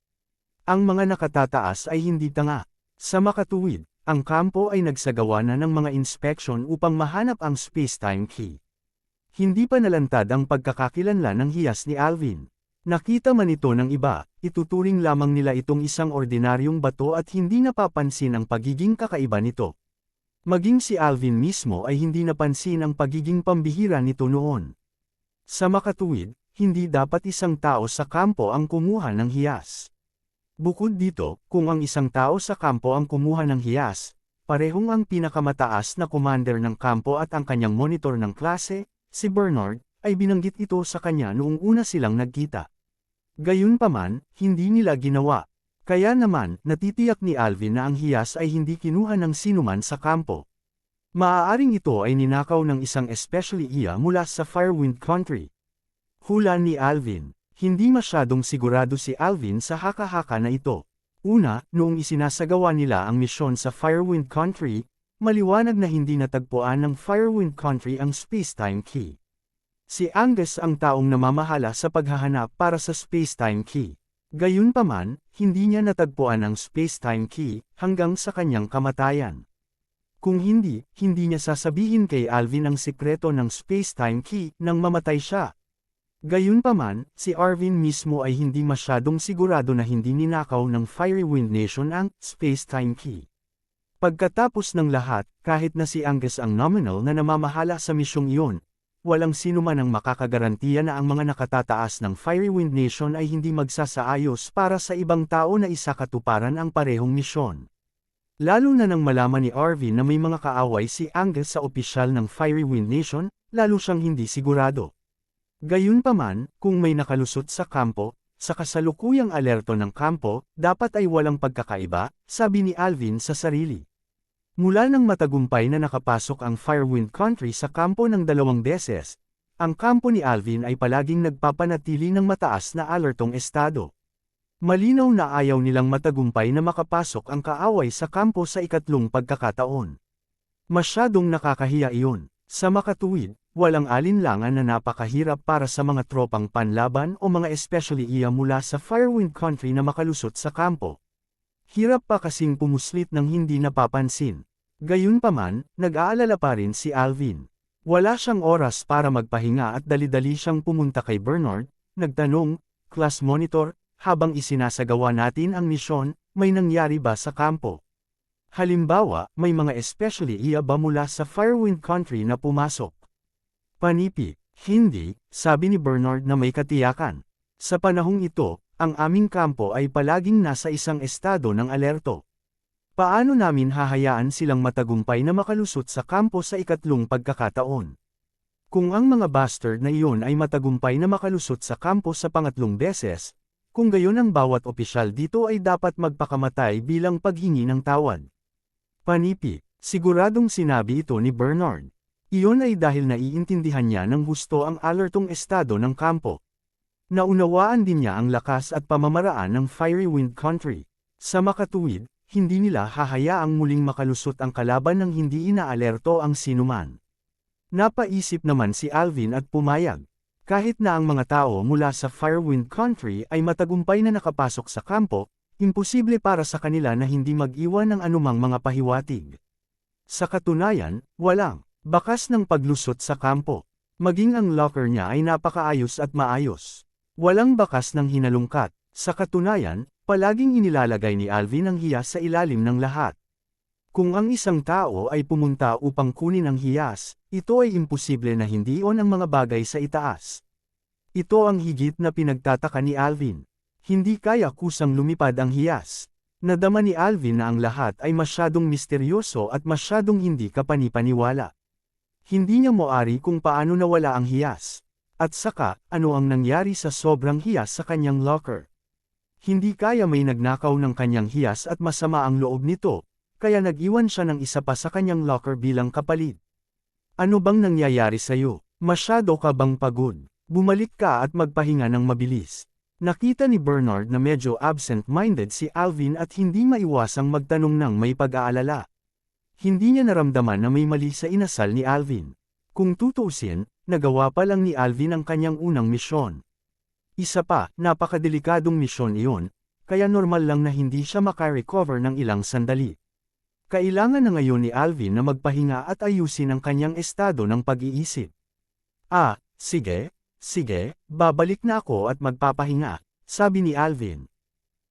Ang mga nakatataas ay hindi tanga. Sa makatuwid, ang kampo ay nagsagawa na ng mga inspeksyon upang mahanap ang space-time key. Hindi pa nalantad ang pagkakakilanlan ng hiyas ni Alvin. Nakita man ito ng iba, ituturing lamang nila itong isang ordinaryong bato at hindi napapansin ang pagiging kakaiba nito. Maging si Alvin mismo ay hindi napansin ang pagiging pambihira nito noon. Sa makatuwid, hindi dapat isang tao sa kampo ang kumuha ng hiyas. Bukod dito, kung ang isang tao sa kampo ang kumuha ng hiyas, parehong ang pinakamataas na commander ng kampo at ang kanyang monitor ng klase, si Bernard, ay binanggit ito sa kanya noong una silang nagkita. Gayunpaman, hindi nila ginawa. Kaya naman, natitiyak ni Alvin na ang hiyas ay hindi kinuha ng sinuman sa kampo. Maaaring ito ay ninakaw ng isang especially iya mula sa Firewind Country. Hula ni Alvin. Hindi masyadong sigurado si Alvin sa haka-haka na ito. Una, noong isinasagawa nila ang misyon sa Firewind Country, maliwanag na hindi natagpuan ng Firewind Country ang space-time key. Si Angus ang taong namamahala sa paghahanap para sa space-time key. Gayunpaman, hindi niya natagpuan ang space-time key hanggang sa kanyang kamatayan. Kung hindi niya sasabihin kay Alvin ang sikreto ng space-time key nang mamatay siya. Gayunpaman, si Arvin mismo ay hindi masyadong sigurado na hindi ninakaw ng Firewind Nation ang space-time key. Pagkatapos ng lahat, kahit na si Angus ang nominal na namamahala sa misyong iyon, walang sino man ang makakagarantiya na ang mga nakatataas ng Firewind Nation ay hindi magsasaayos para sa ibang tao na isakatuparan ang parehong misyon. Lalo na nang malaman ni Arvin na may mga kaaway si Angus sa opisyal ng Firewind Nation, lalo siyang hindi sigurado. Gayunpaman, kung may nakalusot sa kampo, sa kasalukuyang alerto ng kampo, dapat ay walang pagkakaiba, sabi ni Alvin sa sarili. Mula nang matagumpay na nakapasok ang Firewind Country sa kampo ng 2 beses, ang kampo ni Alvin ay palaging nagpapanatili ng mataas na alertong estado. Malinaw na ayaw nilang matagumpay na makapasok ang kaaway sa kampo sa ikatlong pagkakataon. Masyadong nakakahiya iyon. Sa makatuwid, walang alinlangan na napakahirap para sa mga tropang panlaban o mga especially iya mula sa Firewind Country na makalusot sa kampo. Hirap pa kasing pumuslit ng hindi napapansin. Gayunpaman, nag-aalala pa rin si Alvin. Wala siyang oras para magpahinga at dali-dali siyang pumunta kay Bernard, nagtanong, "Class monitor, habang isinasagawa natin ang misyon, may nangyari ba sa kampo? Halimbawa, may mga especially iya ba mula sa Firewind Country na pumasok?" Panipi, hindi, sabi ni Bernard na may katiyakan. Sa panahong ito, ang aming kampo ay palaging nasa isang estado ng alerto. Paano namin hahayaan silang matagumpay na makalusot sa kampo sa ikatlong pagkakataon? Kung ang mga bastard na iyon ay matagumpay na makalusot sa kampo sa pangatlong beses, kung gayon ang bawat opisyal dito ay dapat magpakamatay bilang paghingi ng tawad. Panipi, siguradong sinabi ito ni Bernard. Iyon ay dahil naiintindihan niya ng husto ang alertong estado ng kampo. Naunawaan din niya ang lakas at pamamaraan ng Firewind Country. Sa makatuwid, hindi nila hahayaang muling makalusot ang kalaban nang hindi inaalerto ang sinuman. Napaisip naman si Alvin at pumayag. Kahit na ang mga tao mula sa Firewind Country ay matagumpay na nakapasok sa kampo, imposible para sa kanila na hindi mag-iwan ng anumang mga pahiwatig. Sa katunayan, walang bakas ng paglusot sa kampo. Maging ang locker niya ay napakaayos at maayos. Walang bakas ng hinalungkat. Sa katunayan, palaging inilalagay ni Alvin ang hiyas sa ilalim ng lahat. Kung ang isang tao ay pumunta upang kunin ang hiyas, ito ay imposible na hindi iyon ang mga bagay sa itaas. Ito ang higit na pinagtataka ni Alvin. Hindi kaya kusang lumipad ang hiyas. Nadama ni Alvin na ang lahat ay masyadong misteryoso at masyadong hindi kapanipaniwala. Hindi niya moari kung paano nawala ang hiyas. At saka, ano ang nangyari sa sobrang hiyas sa kanyang locker. Hindi kaya may nagnakaw ng kanyang hiyas at masama ang loob nito, kaya nag-iwan siya ng isa pa sa kanyang locker bilang kapalit. Ano bang nangyayari sa'yo? Masyado ka bang pagod? Bumalik ka at magpahinga ng mabilis. Nakita ni Bernard na medyo absent-minded si Alvin at hindi maiwasang magtanong ng may pag-aalala. Hindi niya naramdaman na may mali sa inasal ni Alvin. Kung tutuusin, nagawa pa lang ni Alvin ang kanyang unang misyon. Isa pa, napakadelikadong misyon iyon, kaya normal lang na hindi siya makarecover ng ilang sandali. Kailangan na ngayon ni Alvin na magpahinga at ayusin ang kanyang estado ng pag-iisip. Sige, babalik na ako at magpapahinga, sabi ni Alvin.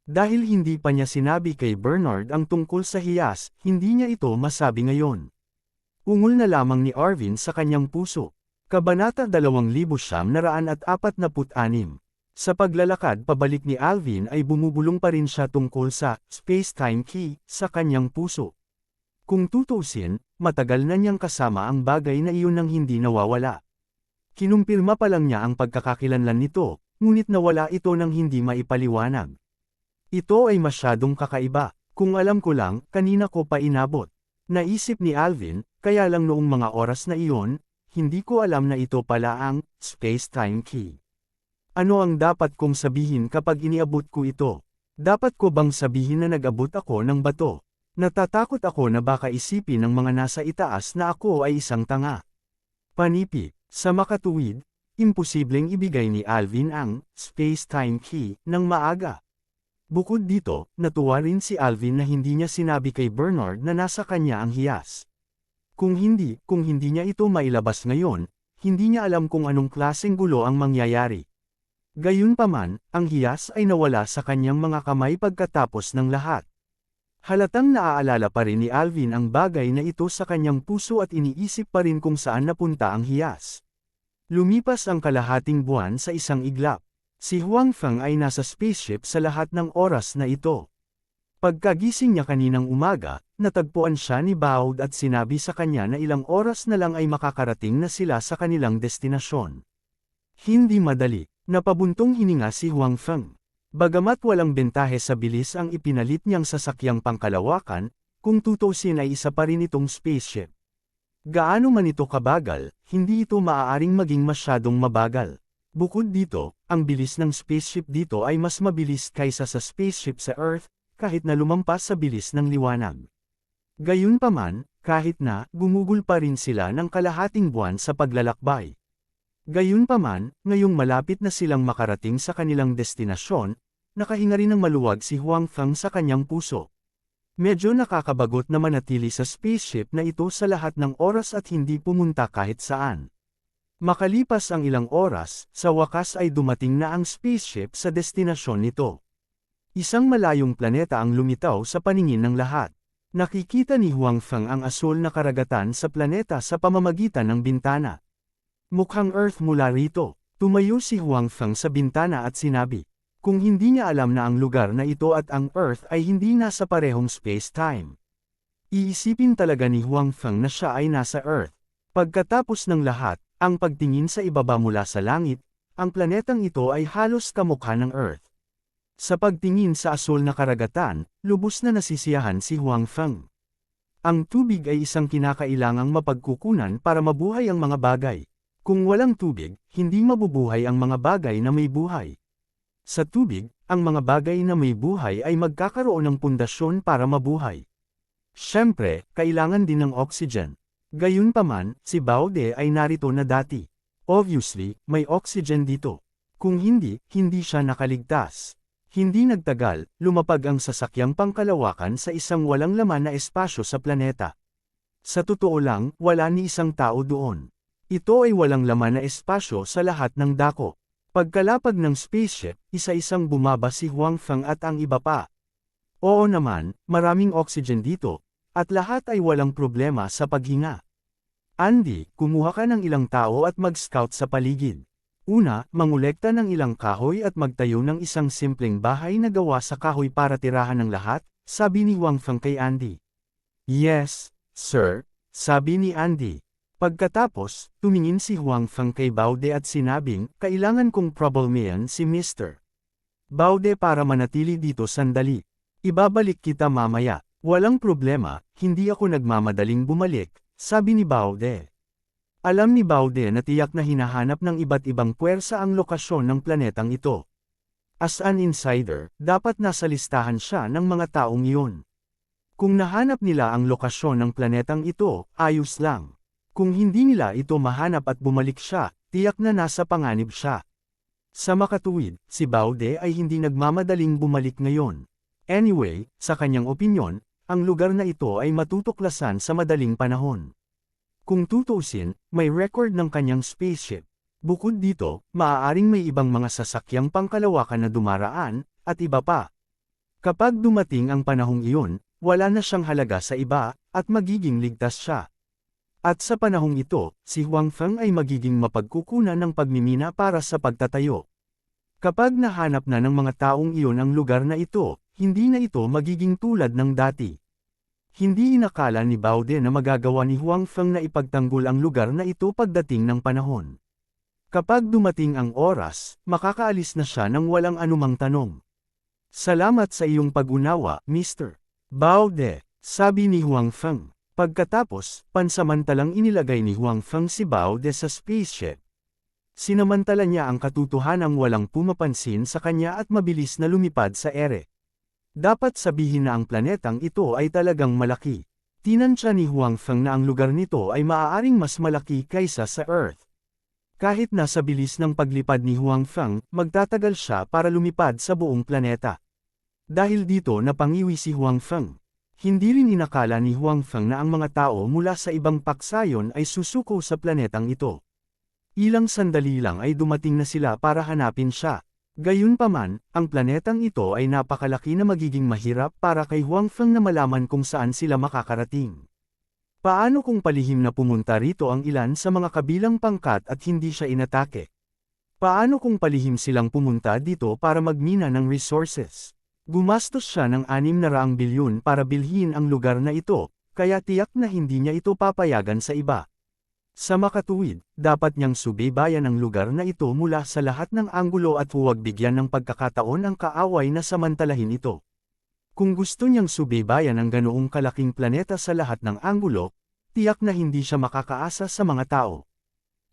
Dahil hindi pa niya sinabi kay Bernard ang tungkol sa hiyas, hindi niya ito masabi ngayon. Ungol na lamang ni Arvin sa kanyang puso. Kabanata 2946. Sa paglalakad pabalik ni Alvin ay bumubulong pa rin siya tungkol sa space-time key sa kanyang puso. Kung tutuusin, matagal na niyang kasama ang bagay na iyon nang hindi nawawala. Kinumpirma pa lang niya ang pagkakakilanlan nito, ngunit nawala ito nang hindi maipaliwanag. Ito ay masyadong kakaiba. Kung alam ko lang, kanina ko pa inabot. Naisip ni Alvin, kaya lang noong mga oras na iyon, hindi ko alam na ito pala ang space-time key. Ano ang dapat kong sabihin kapag iniabot ko ito? Dapat ko bang sabihin na nag-abot ako ng bato? Natatakot ako na baka isipin ng mga nasa itaas na ako ay isang tanga. Panipi, sa makatuwid, imposibleng ibigay ni Alvin ang space-time key ng maaga. Bukod dito, natuwa rin si Alvin na hindi niya sinabi kay Bernard na nasa kanya ang hiyas. Kung hindi niya ito mailabas ngayon, hindi niya alam kung anong klaseng gulo ang mangyayari. Gayunpaman, ang hiyas ay nawala sa kanyang mga kamay pagkatapos ng lahat. Halatang naaalala pa rin ni Alvin ang bagay na ito sa kanyang puso at iniisip pa rin kung saan napunta ang hiyas. Lumipas ang kalahating buwan sa isang iglap. Si Huang Feng ay nasa spaceship sa lahat ng oras na ito. Pagkagising niya kaninang umaga, natagpuan siya ni Baud at sinabi sa kanya na ilang oras na lang ay makakarating na sila sa kanilang destinasyon. Hindi madali, napabuntong hininga si Huang Feng. Bagamat walang bentahe sa bilis ang ipinalit niyang sasakyang pangkalawakan, kung tutusin ay isa pa rin itong spaceship. Gaano man ito kabagal, hindi ito maaaring maging masyadong mabagal. Bukod dito, ang bilis ng spaceship dito ay mas mabilis kaysa sa spaceship sa Earth, kahit na lumampas sa bilis ng liwanag. Gayunpaman, kahit na, gumugol pa rin sila ng kalahating buwan sa paglalakbay. Gayunpaman, ngayong malapit na silang makarating sa kanilang destinasyon, nakahinga rin ng maluwag si Huang Feng sa kanyang puso. Medyo nakakabagot na manatili sa spaceship na ito sa lahat ng oras at hindi pumunta kahit saan. Makalipas ang ilang oras, sa wakas ay dumating na ang spaceship sa destinasyon nito. Isang malayong planeta ang lumitaw sa paningin ng lahat. Nakikita ni Huang Feng ang asul na karagatan sa planeta sa pamamagitan ng bintana. Mukhang Earth mula rito. Tumayo si Huang Feng sa bintana at sinabi, kung hindi niya alam na ang lugar na ito at ang Earth ay hindi nasa parehong space-time. Iisipin talaga ni Huang Feng na siya ay nasa Earth. Pagkatapos ng lahat, ang pagtingin sa ibaba mula sa langit, ang planetang ito ay halos kamukha ng Earth. Sa pagtingin sa asul na karagatan, lubos na nasisiyahan si Huang Feng. Ang tubig ay isang kinakailangang mapagkukunan para mabuhay ang mga bagay. Kung walang tubig, hindi mabubuhay ang mga bagay na may buhay. Sa tubig, ang mga bagay na may buhay ay magkakaroon ng pundasyon para mabuhay. Siyempre, kailangan din ng oxygen. Gayunpaman, si Baude ay narito na dati. Obviously, may oxygen dito. Kung hindi siya nakaligtas. Hindi nagtagal, lumapag ang sasakyang pangkalawakan sa isang walang laman na espasyo sa planeta. Sa totoo lang, wala ni isang tao doon. Ito ay walang laman na espasyo sa lahat ng dako. Pagkalapag ng spaceship, isa-isang bumaba si Huang Feng at ang iba pa. Oo naman, maraming oxygen dito, at lahat ay walang problema sa paghinga. Andy, kumuha ka ng ilang tao at mag-scout sa paligid. Una, mangolekta ng ilang kahoy at magtayo ng isang simpleng bahay na gawa sa kahoy para tirahan ng lahat, sabi ni Huang Feng kay Andy. Yes, sir, sabi ni Andy. Pagkatapos, tumingin si Huang Feng kay Baude at sinabing, kailangan kong problemayan si Mr. Baude para manatili dito sandali. Ibabalik kita mamaya. Walang problema, hindi ako nagmamadaling bumalik, sabi ni Baude. Alam ni Baude na tiyak na hinahanap ng iba't ibang puwersa ang lokasyon ng planetang ito. As an insider, dapat nasa listahan siya ng mga taong iyon. Kung nahanap nila ang lokasyon ng planetang ito, ayos lang. Kung hindi nila ito mahanap at bumalik siya, tiyak na nasa panganib siya. Sa makatuwid, si Baude ay hindi nagmamadaling bumalik ngayon. Anyway, sa kanyang opinyon, ang lugar na ito ay matutuklasan sa madaling panahon. Kung tutuusin, may record ng kanyang spaceship. Bukod dito, maaaring may ibang mga sasakyang pangkalawakan na dumaraan, at iba pa. Kapag dumating ang panahong iyon, wala na siyang halaga sa iba, at magiging ligtas siya. At sa panahong ito, si Huang Feng ay magiging mapagkukunan ng pagmimina para sa pagtatayo. Kapag nahanap na ng mga taong iyon ang lugar na ito, hindi na ito magiging tulad ng dati. Hindi inakala ni Baude na magagawa ni Huang Feng na ipagtanggol ang lugar na ito pagdating ng panahon. Kapag dumating ang oras, makakaalis na siya ng walang anumang tanong. Salamat sa iyong pag-unawa, Mr. Baude, sabi ni Huang Feng. Pagkatapos, pansamantalang inilagay ni Huang Feng si Baude sa spaceship. Sinamantala niya ang katotohanang walang pumapansin sa kanya at mabilis na lumipad sa ere. Dapat sabihin na ang planetang ito ay talagang malaki. Tinansya ni Huang Feng na ang lugar nito ay maaaring mas malaki kaysa sa Earth. Kahit nasa bilis ng paglipad ni Huang Feng, magtatagal siya para lumipad sa buong planeta. Dahil dito napangiwi si Huang Feng. Hindi rin inakala ni Huang Feng na ang mga tao mula sa ibang paksayon ay susuko sa planetang ito. Ilang sandali lang ay dumating na sila para hanapin siya. Gayunpaman, ang planetang ito ay napakalaki na magiging mahirap para kay Huang Feng na malaman kung saan sila makakarating. Paano kung palihim na pumunta rito ang ilan sa mga kabilang pangkat at hindi siya inatake? Paano kung palihim silang pumunta dito para magmina ng resources? Gumastos siya ng 600 bilyon para bilhin ang lugar na ito, kaya tiyak na hindi niya ito papayagan sa iba. Sa makatuwid, dapat niyang subaybayan ang lugar na ito mula sa lahat ng anggulo at huwag bigyan ng pagkakataon ang kaaway na samantalahin ito. Kung gusto niyang subaybayan ang ganoong kalaking planeta sa lahat ng anggulo, tiyak na hindi siya makakaasa sa mga tao.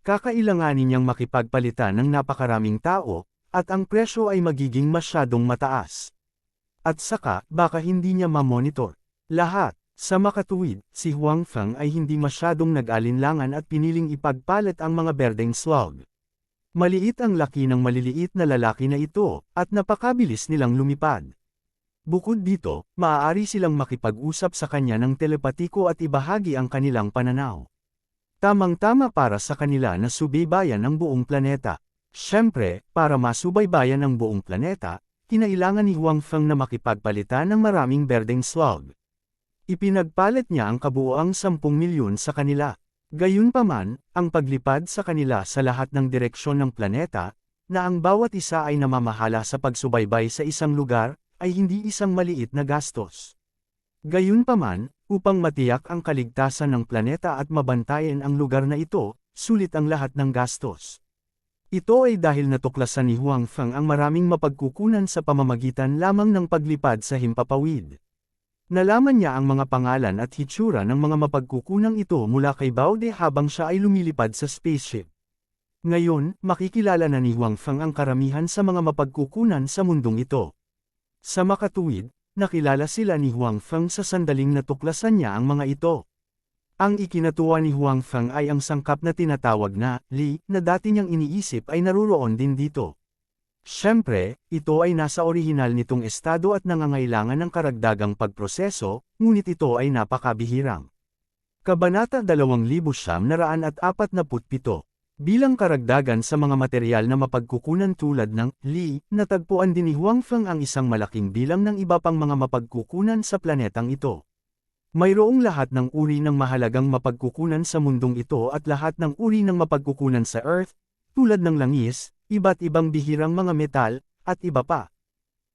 Kakailanganin niyang makipagpalitan ng napakaraming tao, at ang presyo ay magiging masyadong mataas. At saka, baka hindi niya mamonitor lahat. Sa makatuwid, si Huang Feng ay hindi masyadong nag-alinlangan at piniling ipagpalit ang mga berdeng slug. Maliit ang laki ng maliliit na lalaki na ito, at napakabilis nilang lumipad. Bukod dito, maaari silang makipag-usap sa kanya ng telepatiko at ibahagi ang kanilang pananaw. Tamang-tama para sa kanila na subaybayan ang buong planeta. Siyempre, para masubaybayan ang buong planeta, kinailangan ni Huang Feng na makipagpalitan ng maraming berdeng slug. Ipinagpalit niya ang kabuoang 10 milyon sa kanila. Gayunpaman, ang paglipad sa kanila sa lahat ng direksyon ng planeta, na ang bawat isa ay namamahala sa pagsubaybay sa isang lugar, ay hindi isang maliit na gastos. Gayunpaman, upang matiyak ang kaligtasan ng planeta at mabantayan ang lugar na ito, sulit ang lahat ng gastos. Ito ay dahil natuklasan ni Huang Feng ang maraming mapagkukunan sa pamamagitan lamang ng paglipad sa himpapawid. Nalaman niya ang mga pangalan at hitsura ng mga mapagkukunang ito mula kay Baude habang siya ay lumilipad sa spaceship. Ngayon, makikilala na ni Huang Feng ang karamihan sa mga mapagkukunan sa mundong ito. Sa makatuwid, nakilala sila ni Huang Feng sa sandaling natuklasan niya ang mga ito. Ang ikinatuwa ni Huang Feng ay ang sangkap na tinatawag na Li na dati niyang iniisip ay naruroon din dito. Siyempre, ito ay nasa orihinal nitong estado at nangangailangan ng karagdagang pagproseso, ngunit ito ay napakabihirang. Kabanata 2947. Bilang karagdagan sa mga material na mapagkukunan tulad ng Li, natagpuan din ni Huang Feng ang isang malaking bilang ng iba pang mga mapagkukunan sa planetang ito. Mayroong lahat ng uri ng mahalagang mapagkukunan sa mundong ito at lahat ng uri ng mapagkukunan sa Earth, tulad ng langis, iba't ibang bihirang mga metal, at iba pa.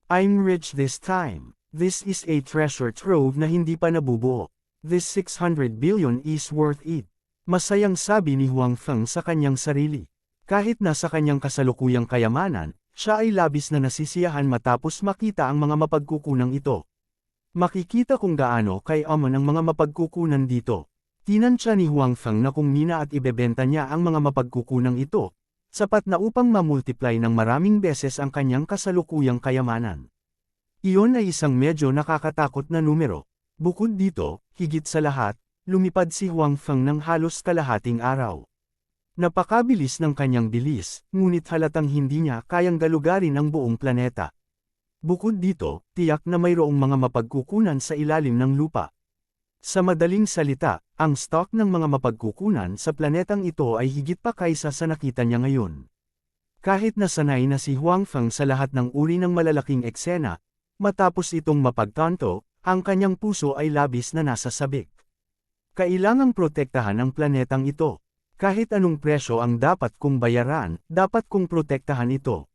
I'm rich this time. This is a treasure trove na hindi pa nabubuo. This 600 billion is worth it. Masayang sabi ni Huang Feng sa kanyang sarili. Kahit nasa kanyang kasalukuyang kayamanan, siya ay labis na nasisiyahan matapos makita ang mga mapagkukunang ito. Makikita kung gaano kayaman ang mga mapagkukunan dito. Tinansya ni Huang Feng na kung mina at ibebenta niya ang mga mapagkukunang ito, sapat na upang mamultiply ng maraming beses ang kanyang kasalukuyang kayamanan. Iyon ay isang medyo nakakatakot na numero. Bukod dito, higit sa lahat, lumipad si Huang Feng ng halos kalahating araw. Napakabilis ng kanyang bilis, ngunit halatang hindi niya kayang galugarin ang buong planeta. Bukod dito, tiyak na mayroong mga mapagkukunan sa ilalim ng lupa. Sa madaling salita, ang stock ng mga mapagkukunan sa planetang ito ay higit pa kaysa sa nakita niya ngayon. Kahit nasanay na si Huang Feng sa lahat ng uri ng malalaking eksena, matapos itong mapagtanto, ang kanyang puso ay labis na nasa sabik. Kailangang protektahan ang planetang ito. Kahit anong presyo ang dapat kong bayaran, dapat kong protektahan ito.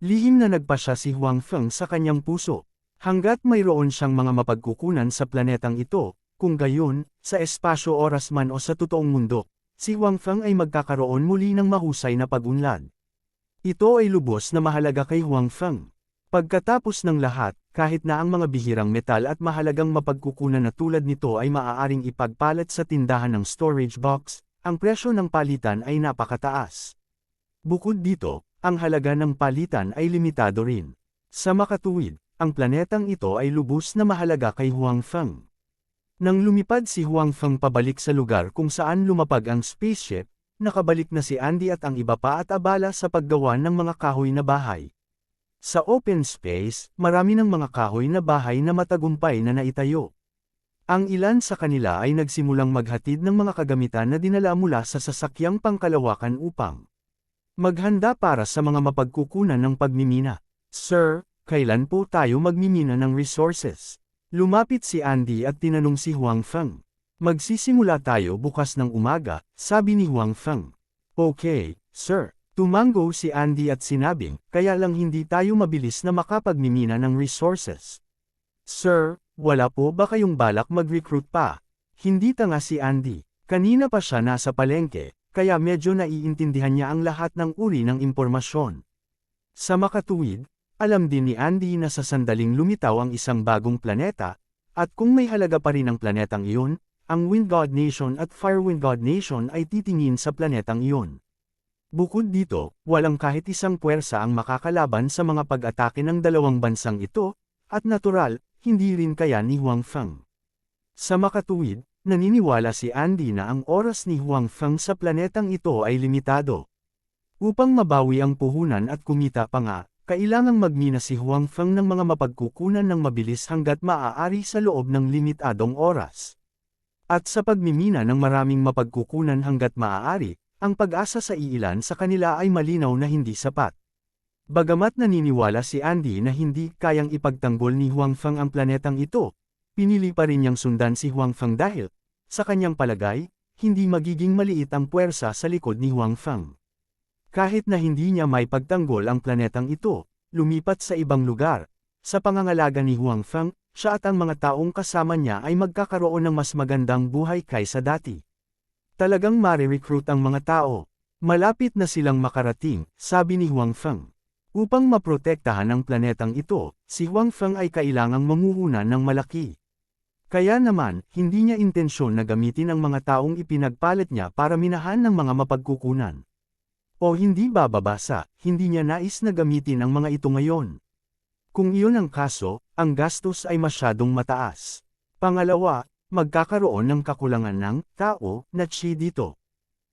Lihim na nagpasya si Huang Feng sa kanyang puso. Hanggat mayroon siyang mga mapagkukunan sa planetang ito, kung gayon, sa espasyo-oras man o sa totoong mundo, si Huang Feng ay magkakaroon muli ng mahusay na pag-unlad. Ito ay lubos na mahalaga kay Huang Feng. Pagkatapos ng lahat, kahit na ang mga bihirang metal at mahalagang mapagkukunan na tulad nito ay maaaring ipagpalit sa tindahan ng storage box, ang presyo ng palitan ay napakataas. Bukod dito, ang halaga ng palitan ay limitado rin. Sa makatuwid, ang planetang ito ay lubos na mahalaga kay Huangfeng. Nang lumipad si Huangfeng pabalik sa lugar kung saan lumapag ang spaceship, nakabalik na si Andy at ang iba pa at abala sa paggawa ng mga kahoy na bahay. Sa open space, marami ng mga kahoy na bahay na matagumpay na naitayo. Ang ilan sa kanila ay nagsimulang maghatid ng mga kagamitan na dinala mula sa sasakyang pangkalawakan upang maghanda para sa mga mapagkukunan ng pagmimina. Sir, kailan po tayo magmimina ng resources? Lumapit si Andy at tinanong si Huangfeng. Magsisimula tayo bukas ng umaga, sabi ni Huangfeng. Okay, sir. Tumango si Andy at sinabing, kaya lang hindi tayo mabilis na makapagmimina ng resources. Sir, wala po ba kayong balak mag-recruit pa? Hindi tanga si Andy. Kanina pa siya nasa palengke, kaya medyo naiintindihan niya ang lahat ng uri ng impormasyon. Sa makatuwid, alam din ni Andy na sa sandaling lumitaw ang isang bagong planeta, at kung may halaga pa rin ang planetang iyon, ang Wind God Nation at Fire Wind God Nation ay titingin sa planetang iyon. Bukod dito, walang kahit isang puwersa ang makakalaban sa mga pag-atake ng dalawang bansang ito, at natural, hindi rin kaya ni Huangfeng. Sa makatuwid, naniniwala si Andy na ang oras ni Huangfeng sa planetang ito ay limitado. Upang mabawi ang puhunan at kumita pa nga, kailangang magmina si Huangfeng ng mga mapagkukunan ng mabilis hanggat maaari sa loob ng limitadong oras. At sa pagmimina ng maraming mapagkukunan hanggat maaari, ang pag-asa sa iilan sa kanila ay malinaw na hindi sapat. Bagamat naniniwala si Andy na hindi kayang ipagtanggol ni Huangfeng ang planetang ito, pinili pa rin niyang sundan si Huangfeng dahil, sa kanyang palagay, hindi magiging maliit ang puwersa sa likod ni Huangfeng. Kahit na hindi niya may pagtanggol ang planetang ito, lumipat sa ibang lugar, sa pangangalaga ni Huangfeng, siya at ang mga taong kasama niya ay magkakaroon ng mas magandang buhay kaysa dati. Talagang mare-recruit ang mga tao. Malapit na silang makarating, sabi ni Huangfeng. Upang maprotektahan ang planetang ito, si Huangfeng ay kailangang mamuhunan ng malaki. Kaya naman, hindi niya intensyon na gamitin ang mga taong ipinagpalit niya para minahan ng mga mapagkukunan. O hindi bababasa, hindi niya nais na gamitin ang mga ito ngayon. Kung iyon ang kaso, ang gastos ay masyadong mataas. Pangalawa, magkakaroon ng kakulangan ng tao na chi dito.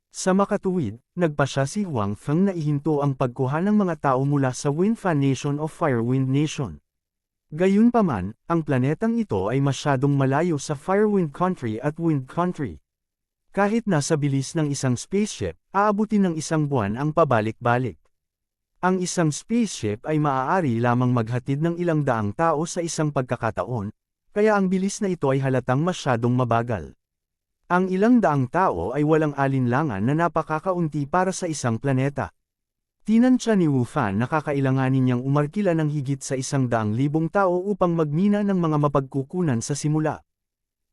Sa makatuwid, nagpasya si Huangfeng na ihinto ang pagkuha ng mga tao mula sa Wind Fan Nation o Fire Wind Nation. Gayunpaman, ang planetang ito ay masyadong malayo sa Firewind Country at Wind Country. Kahit nasa bilis ng isang spaceship, aabutin ng isang buwan ang pabalik-balik. Ang isang spaceship ay maaari lamang maghatid ng ilang daang tao sa isang pagkakataon, kaya ang bilis na ito ay halatang masyadong mabagal. Ang ilang daang tao ay walang alinlangan na napakakaunti para sa isang planeta. Tinansya ni Wu Fan na kakailanganin niyang umarkila ng higit sa 100,000 tao upang magmina ng mga mapagkukunan sa simula.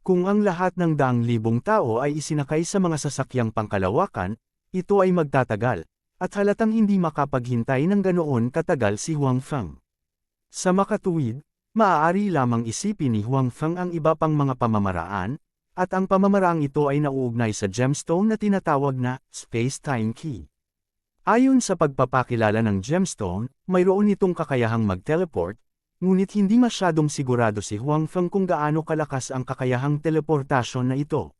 Kung ang lahat ng 100,000 tao ay isinakay sa mga sasakyang pangkalawakan, ito ay magtatagal, at halatang hindi makapaghintay ng ganoon katagal si Huangfeng. Sa makatuwid, maaari lamang isipin ni Huangfeng ang iba pang mga pamamaraan, at ang pamamaraang ito ay nauugnay sa gemstone na tinatawag na space-time key. Ayon sa pagpapakilala ng gemstone, mayroon itong kakayahang mag-teleport, ngunit hindi masyadong sigurado si Huangfeng kung gaano kalakas ang kakayahang teleportasyon na ito.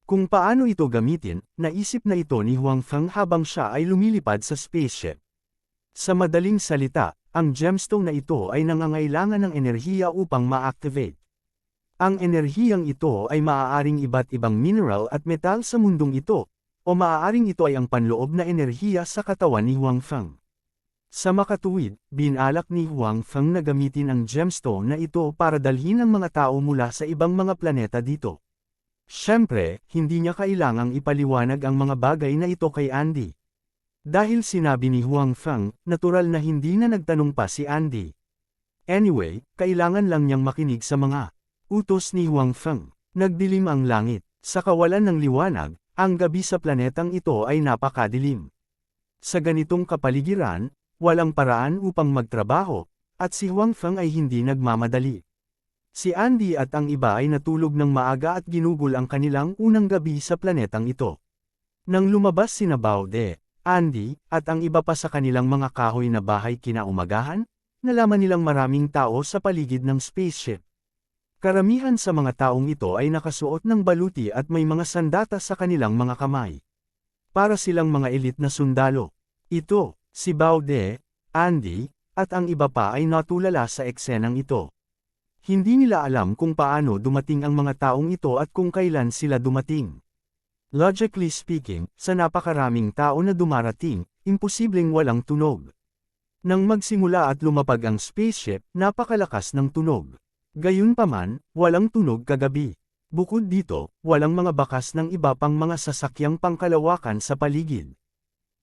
Kung paano ito gamitin, naisip na ito ni Huangfeng habang siya ay lumilipad sa spaceship. Sa madaling salita, ang gemstone na ito ay nangangailangan ng enerhiya upang ma-activate. Ang enerhiyang ito ay maaaring iba't ibang mineral at metal sa mundong ito, o maaaring ito ay ang panloob na enerhiya sa katawan ni Huangfeng. Sa makatuwid, binalak ni Huangfeng na gamitin ang gemstone na ito para dalhin ang mga tao mula sa ibang mga planeta dito. Siyempre, hindi niya kailangang ipaliwanag ang mga bagay na ito kay Andy. Dahil sinabi ni Huangfeng, natural na hindi na nagtanong pa si Andy. Anyway, kailangan lang niyang makinig sa mga utos ni Huangfeng. Nagdilim ang langit. Sa kawalan ng liwanag, ang gabi sa planetang ito ay napakadilim. Sa ganitong kapaligiran, walang paraan upang magtrabaho, at si Huangfeng ay hindi nagmamadali. Si Andy at ang iba ay natulog ng maaga at ginugol ang kanilang unang gabi sa planetang ito. Nang lumabas sina Bao De, Andy, at ang iba pa sa kanilang mga kahoy na bahay kinaumagahan, nalaman nilang maraming tao sa paligid ng spaceship. Karamihan sa mga taong ito ay nakasuot ng baluti at may mga sandata sa kanilang mga kamay. Para silang mga elite na sundalo. Ito, si Baude, Andy, at ang iba pa ay natulala sa eksenang ito. Hindi nila alam kung paano dumating ang mga taong ito at kung kailan sila dumating. Logically speaking, sa napakaraming tao na dumarating, imposibleng walang tunog. Nang magsimula at lumapag ang spaceship, napakalakas ng tunog. Gayunpaman, walang tunog kagabi. Bukod dito, walang mga bakas ng iba pang mga sasakyang pangkalawakan sa paligid.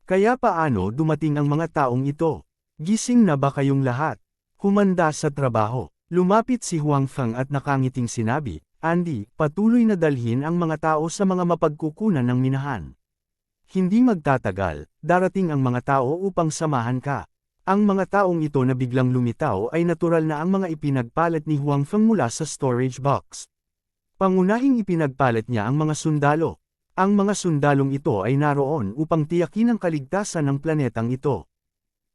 Kaya paano dumating ang mga taong ito? Gising na ba kayong lahat? Humanda sa trabaho. Lumapit si Huang Feng at nakangiting sinabi, Andy, patuloy na dalhin ang mga tao sa mga mapagkukunan ng minahan. Hindi magtatagal, darating ang mga tao upang samahan ka. Ang mga taong ito na biglang lumitaw ay natural na ang mga ipinagpalit ni Huang Feng mula sa storage box. Pangunahing ipinagpalit niya ang mga sundalo. Ang mga sundalong ito ay naroon upang tiyakin ang kaligtasan ng planetang ito.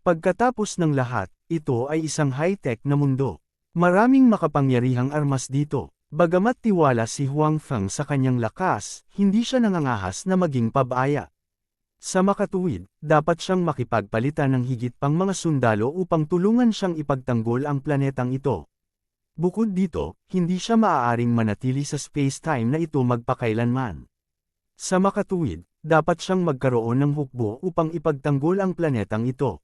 Pagkatapos ng lahat, ito ay isang high-tech na mundo. Maraming makapangyarihang armas dito. Bagamat tiwala si Huang Feng sa kanyang lakas, hindi siya nangangahas na maging pabaya. Sa makatuwid, dapat siyang makipagpalitan ng higit pang mga sundalo upang tulungan siyang ipagtanggol ang planetang ito. Bukod dito, hindi siya maaaring manatili sa space-time na ito magpakailanman. Sa makatuwid, dapat siyang magkaroon ng hukbo upang ipagtanggol ang planetang ito.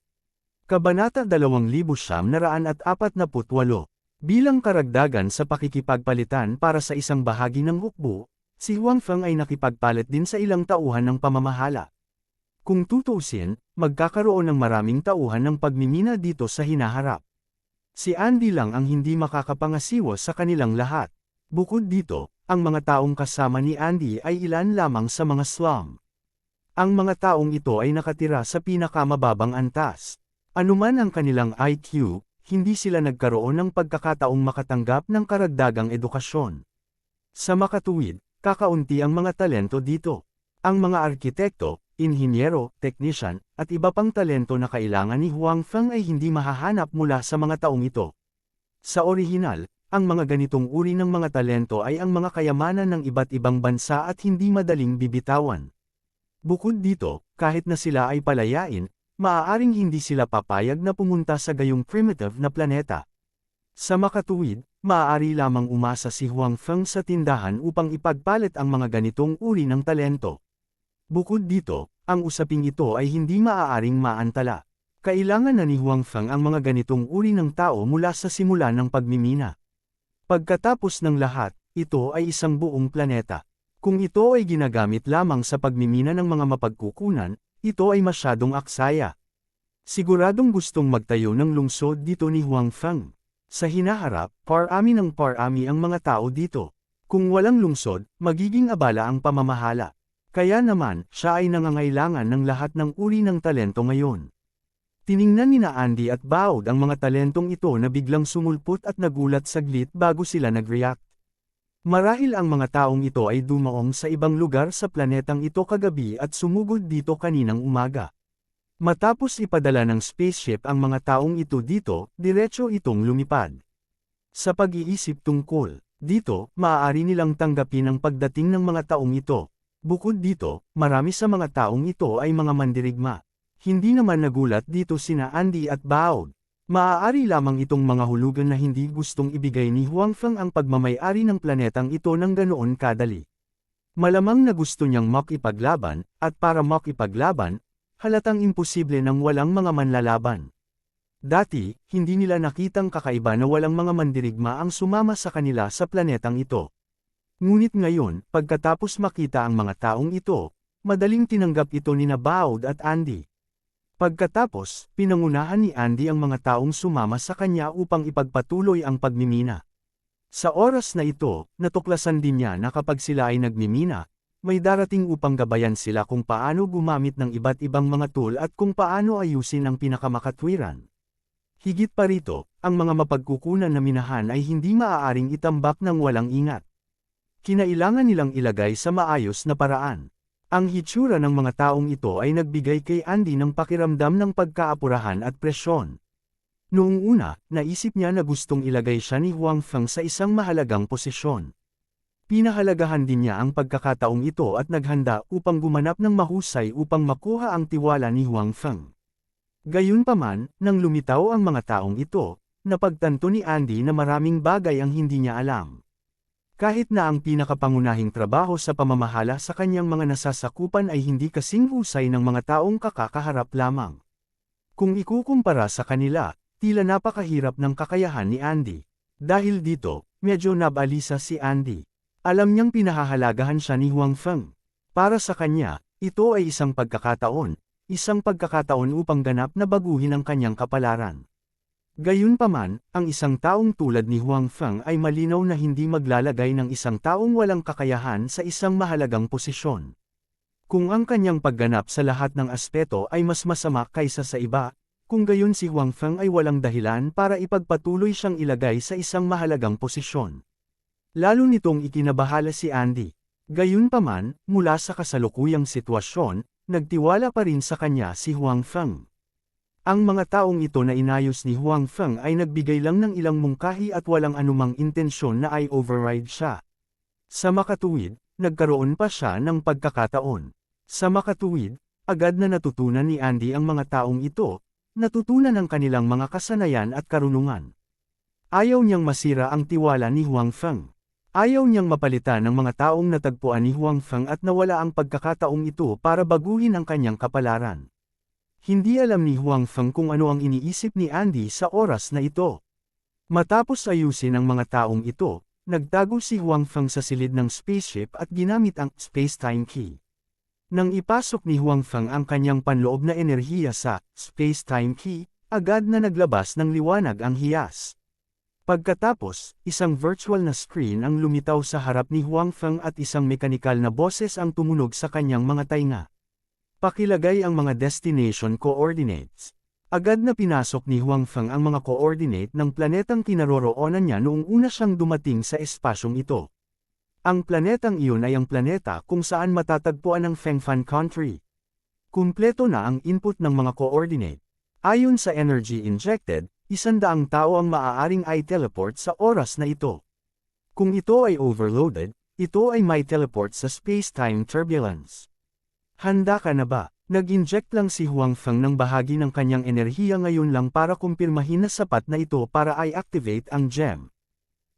Kabanata 2948. Bilang karagdagan sa pakikipagpalitan para sa isang bahagi ng hukbo, si Huang Feng ay nakipagpalit din sa ilang tauhan ng pamamahala. Kung tutuusin, magkakaroon ng maraming tauhan ng pagmimina dito sa hinaharap. Si Andy lang ang hindi makakapangasiwa sa kanilang lahat. Bukod dito, ang mga taong kasama ni Andy ay ilan lamang sa mga slum. Ang mga taong ito ay nakatira sa pinakamababang antas. Anuman ang kanilang IQ, hindi sila nagkaroon ng pagkakataong makatanggap ng karagdagang edukasyon. Sa makatuwid, kakaunti ang mga talento dito. Ang mga arkitekto, inhinyero, technician, at iba pang talento na kailangan ni Huang Feng ay hindi mahahanap mula sa mga taong ito. Sa orihinal, ang mga ganitong uri ng mga talento ay ang mga kayamanan ng iba't ibang bansa at hindi madaling bibitawan. Bukod dito, kahit na sila ay palayain, maaaring hindi sila papayag na pumunta sa gayong primitive na planeta. Sa makatuwid, maaari lamang umasa si Huang Feng sa tindahan upang ipagpalit ang mga ganitong uri ng talento. Bukod dito, ang usaping ito ay hindi maaaring maantala. Kailangan na ni Huang Feng ang mga ganitong uri ng tao mula sa simula ng pagmimina. Pagkatapos ng lahat, ito ay isang buong planeta. Kung ito ay ginagamit lamang sa pagmimina ng mga mapagkukunan, ito ay masyadong aksaya. Siguradong gustong magtayo ng lungsod dito ni Huang Feng. Sa hinaharap, parami ng parami ang mga tao dito. Kung walang lungsod, magiging abala ang pamamahala. Kaya naman, siya ay nangangailangan ng lahat ng uri ng talento ngayon. Tiningnan ni Andy at Baud ang mga talentong ito na biglang sumulpot at nagulat saglit bago sila nag-react. Marahil ang mga taong ito ay dumaong sa ibang lugar sa planetang ito kagabi at sumugod dito kaninang umaga. Matapos ipadala ng spaceship ang mga taong ito dito, diretso itong lumipad. Sa pag-iisip tungkol dito, maaari nilang tanggapin ang pagdating ng mga taong ito. Bukod dito, marami sa mga taong ito ay mga mandirigma. Hindi naman nagulat dito sina Andy at Baud. Maaari lamang itong mga hulugan na hindi gustong ibigay ni Huang Feng ang pagmamay-ari ng planetang ito ng ganoon kadali. Malamang na gusto niyang makipaglaban, at para makipaglaban, halatang imposible nang walang mga manlalaban. Dati, hindi nila nakitang kakaiba na walang mga mandirigma ang sumama sa kanila sa planetang ito. Ngunit ngayon, pagkatapos makita ang mga taong ito, madaling tinanggap ito ni Baud at Andy. Pagkatapos, pinangunahan ni Andy ang mga taong sumama sa kanya upang ipagpatuloy ang pagmimina. Sa oras na ito, natuklasan din niya na kapag sila ay nagmimina, may darating upang gabayan sila kung paano gumamit ng iba't ibang mga tool at kung paano ayusin ang pinakamakatwiran. Higit pa rito, ang mga mapagkukunan na minahan ay hindi maaaring itambak ng walang ingat. Kinailangan nilang ilagay sa maayos na paraan. Ang hitsura ng mga taong ito ay nagbigay kay Andy ng pakiramdam ng pagkaapurahan at presyon. Noong una, naisip niya na gustong ilagay siya ni Huang Feng sa isang mahalagang posisyon. Pinahalagahan din niya ang pagkakataong ito at naghanda upang gumanap ng mahusay upang makuha ang tiwala ni Huang Feng. Gayunpaman, nang lumitaw ang mga taong ito, napagtanto ni Andy na maraming bagay ang hindi niya alam. Kahit na ang pinakapangunahing trabaho sa pamamahala sa kanyang mga nasasakupan ay hindi kasing husay ng mga taong kakakaharap lamang. Kung ikukumpara sa kanila, tila napakahirap ng kakayahan ni Andy. Dahil dito, medyo nabalisa si Andy. Alam niyang pinahahalagahan siya ni Huang Feng. Para sa kanya, ito ay isang pagkakataon upang ganap na baguhin ang kanyang kapalaran. Gayunpaman, ang isang taong tulad ni Huang Feng ay malinaw na hindi maglalagay ng isang taong walang kakayahan sa isang mahalagang posisyon. Kung ang kanyang pagganap sa lahat ng aspeto ay mas masama kaysa sa iba, kung gayon si Huang Feng ay walang dahilan para ipagpatuloy siyang ilagay sa isang mahalagang posisyon. Lalo nitong ikinabahala si Andy. Gayunpaman, mula sa kasalukuyang sitwasyon, nagtiwala pa rin sa kanya si Huang Feng. Ang mga taong ito na inayos ni Huang Feng ay nagbigay lang ng ilang mungkahi at walang anumang intensyon na ay override siya. Sa makatuwid, nagkaroon pa siya ng pagkakataon. Sa makatuwid, agad na natutunan ni Andy ang mga taong ito, natutunan ang kanilang mga kasanayan at karunungan. Ayaw niyang masira ang tiwala ni Huang Feng. Ayaw niyang mapalitan ng mga taong natagpuan ni Huang Feng at nawala ang pagkakataong ito para baguhin ang kanyang kapalaran. Hindi alam ni Huang Feng kung ano ang iniisip ni Andy sa oras na ito. Matapos ayusin ang mga taong ito, nagtago si Huang Feng sa silid ng spaceship at ginamit ang space-time key. Nang ipasok ni Huang Feng ang kanyang panloob na enerhiya sa space-time key, agad na naglabas ng liwanag ang hiyas. Pagkatapos, isang virtual na screen ang lumitaw sa harap ni Huang Feng at isang mekanikal na boses ang tumunog sa kanyang mga tainga. Pakilagay ang mga destination coordinates. Agad na pinasok ni Huang Feng ang mga coordinate ng planetang kinaroroonan niya noong una siyang dumating sa espasyong ito. Ang planetang iyon ay ang planeta kung saan matatagpuan ang Fengfan Country. Kumpleto na ang input ng mga coordinate. Ayon sa energy injected, 100 tao ang maaaring i-teleport sa oras na ito. Kung ito ay overloaded, ito ay may teleport sa space-time turbulence. Handa ka na ba? Nag-inject lang si Huang Feng ng bahagi ng kanyang enerhiya ngayon lang para kumpirmahin na sapat na ito para i-activate ang gem.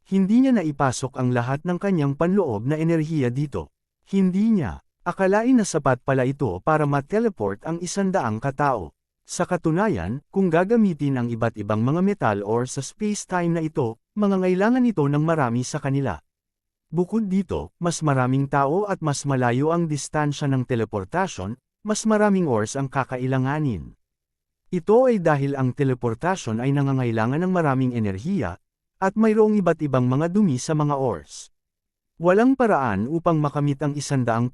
Hindi niya naipasok ang lahat ng kanyang panloob na enerhiya dito. Hindi niya. Akalain na sapat pala ito para ma-teleport ang 100 katao. Sa katunayan, kung gagamitin ang iba't ibang mga metal or sa space-time na ito, mangangailangan ito ng marami sa kanila. Bukod dito, mas maraming tao at mas malayo ang distansya ng teleportasyon, mas maraming ores ang kakailanganin. Ito ay dahil ang teleportasyon ay nangangailangan ng maraming enerhiya, at mayroong iba't ibang mga dumi sa mga ores. Walang paraan upang makamit ang 100%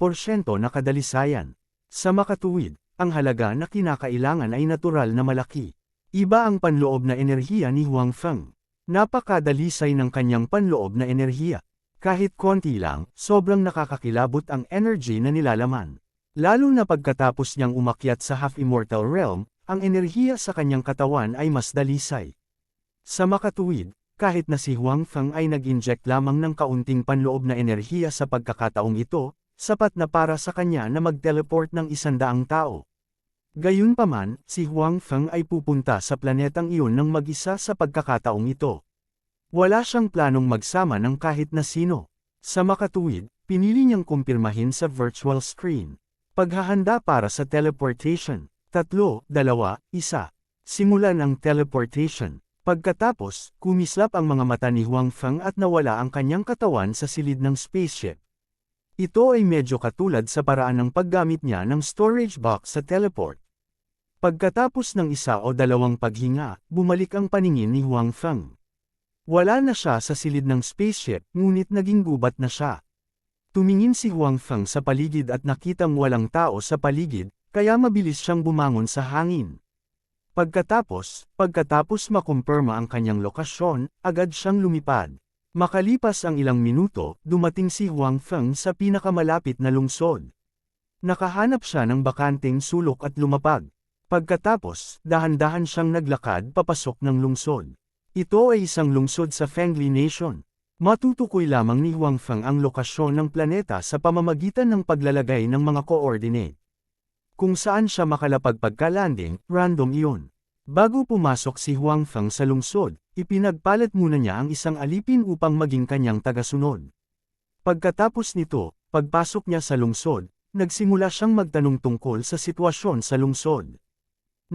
na kadalisayan. Sa makatuwid, ang halaga na kinakailangan ay natural na malaki. Iba ang panloob na enerhiya ni Huang Feng. Napakadalisay ng kanyang panloob na enerhiya. Kahit konti lang, sobrang nakakakilabot ang energy na nilalaman. Lalo na pagkatapos niyang umakyat sa half-immortal realm, ang enerhiya sa kanyang katawan ay mas dalisay. Sa makatuwid, kahit na si Huang Feng ay nag-inject lamang ng kaunting panloob na enerhiya sa pagkakataong ito, sapat na para sa kanya na mag-teleport ng 100 tao. Gayunpaman, si Huang Feng ay pupunta sa planetang iyon ng mag-isa sa pagkakataong ito. Wala siyang planong magsama ng kahit na sino. Sa makatuwid, pinili niyang kumpirmahin sa virtual screen. Paghahanda para sa teleportation. 3, 2, 1. Simulan ang teleportation. Pagkatapos, kumislap ang mga mata ni Huang Feng at nawala ang kanyang katawan sa silid ng spaceship. Ito ay medyo katulad sa paraan ng paggamit niya ng storage box sa teleport. Pagkatapos ng 1 o 2 paghinga, bumalik ang paningin ni Huang Feng. Wala na siya sa silid ng spaceship, ngunit naging gubat na siya. Tumingin si Huang Feng sa paligid at nakitang walang tao sa paligid, kaya mabilis siyang bumangon sa hangin. Pagkatapos makumpirma ang kanyang lokasyon, agad siyang lumipad. Makalipas ang ilang minuto, dumating si Huang Feng sa pinakamalapit na lungsod. Nakahanap siya ng bakanteng sulok at lumapag. Pagkatapos, dahan-dahan siyang naglakad papasok ng lungsod. Ito ay isang lungsod sa Fengli Nation. Matutukoy lamang ni Huang Feng ang lokasyon ng planeta sa pamamagitan ng paglalagay ng mga coordinate. Kung saan siya makalapag pagka-landing, random iyon. Bago pumasok si Huang Feng sa lungsod, ipinagpalit muna niya ang isang alipin upang maging kanyang tagasunod. Pagkatapos nito, pagpasok niya sa lungsod, nagsimula siyang magtanong tungkol sa sitwasyon sa lungsod.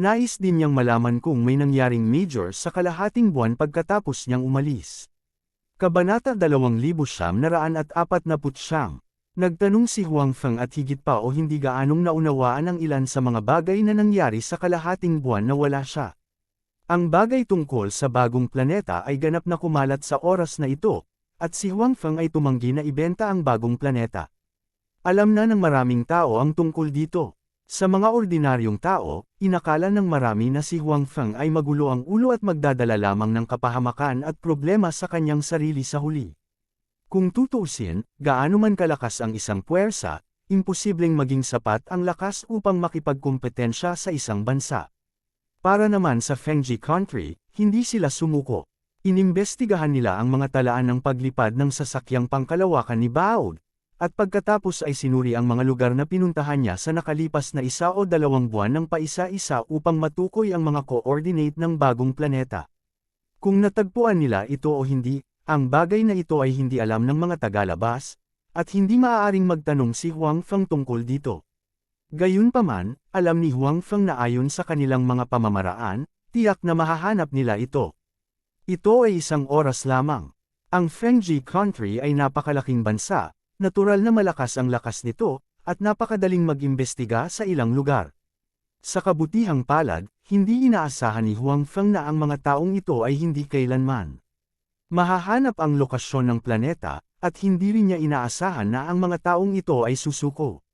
Nais din niyang malaman kung may nangyaring major sa kalahating buwan pagkatapos niyang umalis. Kabanata 2949. Nagtanong si Huang Feng at higit pa o hindi gaanong naunawaan ang ilan sa mga bagay na nangyari sa kalahating buwan na wala siya. Ang bagay tungkol sa bagong planeta ay ganap na kumalat sa oras na ito, at si Huang Feng ay tumanggi na ibenta ang bagong planeta. Alam na ng maraming tao ang tungkol dito. Sa mga ordinaryong tao, inakala ng marami na si Huang Feng ay magulo ang ulo at magdadala lamang ng kapahamakan at problema sa kanyang sarili sa huli. Kung tutuusin, gaano man kalakas ang isang puwersa, imposibleng maging sapat ang lakas upang makipagkumpetensya sa isang bansa. Para naman sa Fengji Country, hindi sila sumuko. Inimbestigahan nila ang mga talaan ng paglipad ng sasakyang pangkalawakan ni Baod, at pagkatapos ay sinuri ang mga lugar na pinuntahan niya sa nakalipas na 1 o 2 buwan ng paisa-isa upang matukoy ang mga coordinate ng bagong planeta. Kung natagpuan nila ito o hindi, ang bagay na ito ay hindi alam ng mga tagalabas, at hindi maaaring magtanong si Huang Feng tungkol dito. Gayunpaman, alam ni Huang Feng na ayon sa kanilang mga pamamaraan, tiyak na mahahanap nila ito. Ito ay isang oras lamang. Ang Fengji Country ay napakalaking bansa, natural na malakas ang lakas nito, at napakadaling mag-imbestiga sa ilang lugar. Sa kabutihang palad, hindi inaasahan ni Huang Feng na ang mga taong ito ay hindi kailanman mahahanap ang lokasyon ng planeta, at hindi rin niya inaasahan na ang mga taong ito ay susuko.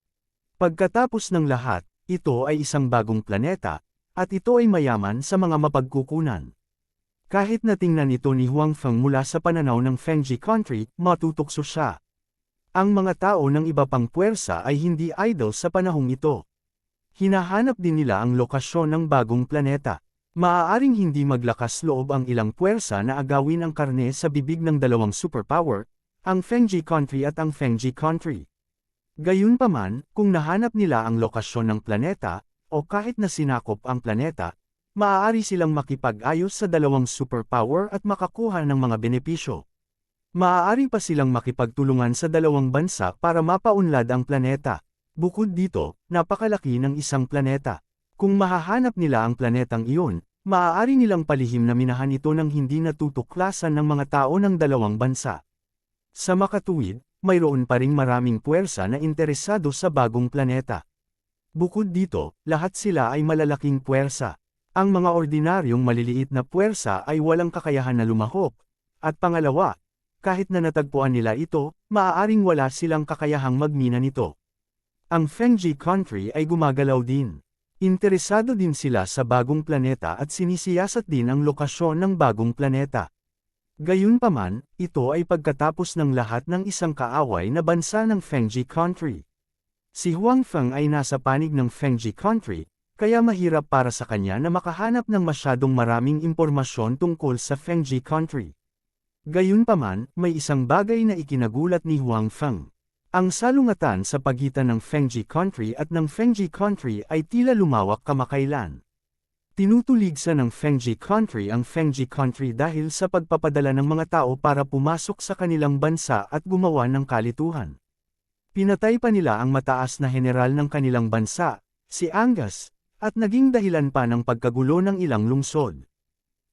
Pagkatapos ng lahat, ito ay isang bagong planeta, at ito ay mayaman sa mga mapagkukunan. Kahit na tingnan ito ni Huang Feng mula sa pananaw ng Fengji Country, matutukso siya. Ang mga tao ng iba pang puwersa ay hindi idle sa panahong ito. Hinahanap din nila ang lokasyon ng bagong planeta. Maaaring hindi maglakas loob ang ilang puwersa na agawin ang karne sa bibig ng dalawang superpower, ang Fengji Country at ang Fengji Country. Gayunpaman, kung nahanap nila ang lokasyon ng planeta, o kahit na sinakop ang planeta, maaari silang makipag-ayos sa dalawang superpower at makakuha ng mga benepisyo. Maaari pa silang makipagtulungan sa dalawang bansa para mapaunlad ang planeta. Bukod dito, napakalaki ng isang planeta. Kung mahahanap nila ang planetang iyon, maaari nilang palihim na minahan ito ng hindi natutuklasan ng mga tao ng dalawang bansa. Sa makatuwid, mayroon pa ring maraming puwersa na interesado sa bagong planeta. Bukod dito, lahat sila ay malalaking puwersa. Ang mga ordinaryong maliliit na puwersa ay walang kakayahan na lumahok. At pangalawa, kahit na natagpuan nila ito, maaaring wala silang kakayahang magmina nito. Ang Fengji Country ay gumagalaw din. Interesado din sila sa bagong planeta at sinisiyasat din ang lokasyon ng bagong planeta. Gayunpaman, ito ay pagkatapos ng lahat ng isang kaaway na bansa ng Fengji Country. Si Huang Feng ay nasa panig ng Fengji Country, kaya mahirap para sa kanya na makahanap ng masyadong maraming impormasyon tungkol sa Fengji Country. Gayunpaman, may isang bagay na ikinagulat ni Huang Feng. Ang salungatan sa pagitan ng Fengji Country at ng Fengji Country ay tila lumawak kamakailan. Tinutuligsa ng Fengji Country ang Fengji Country dahil sa pagpapadala ng mga tao para pumasok sa kanilang bansa at gumawa ng kalituhan. Pinatay pa nila ang mataas na general ng kanilang bansa, si Angus, at naging dahilan pa ng pagkagulo ng ilang lungsod.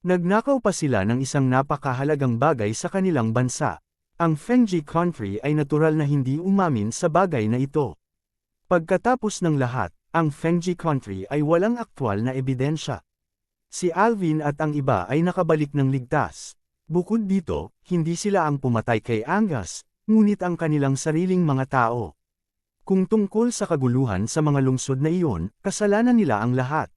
Nagnakaw pa sila ng isang napakahalagang bagay sa kanilang bansa. Ang Fengji Country ay natural na hindi umamin sa bagay na ito. Pagkatapos ng lahat, ang Fengji Country ay walang aktwal na ebidensya. Si Alvin at ang iba ay nakabalik ng ligtas. Bukod dito, hindi sila ang pumatay kay Angus, ngunit ang kanilang sariling mga tao. Kung tungkol sa kaguluhan sa mga lungsod na iyon, kasalanan nila ang lahat.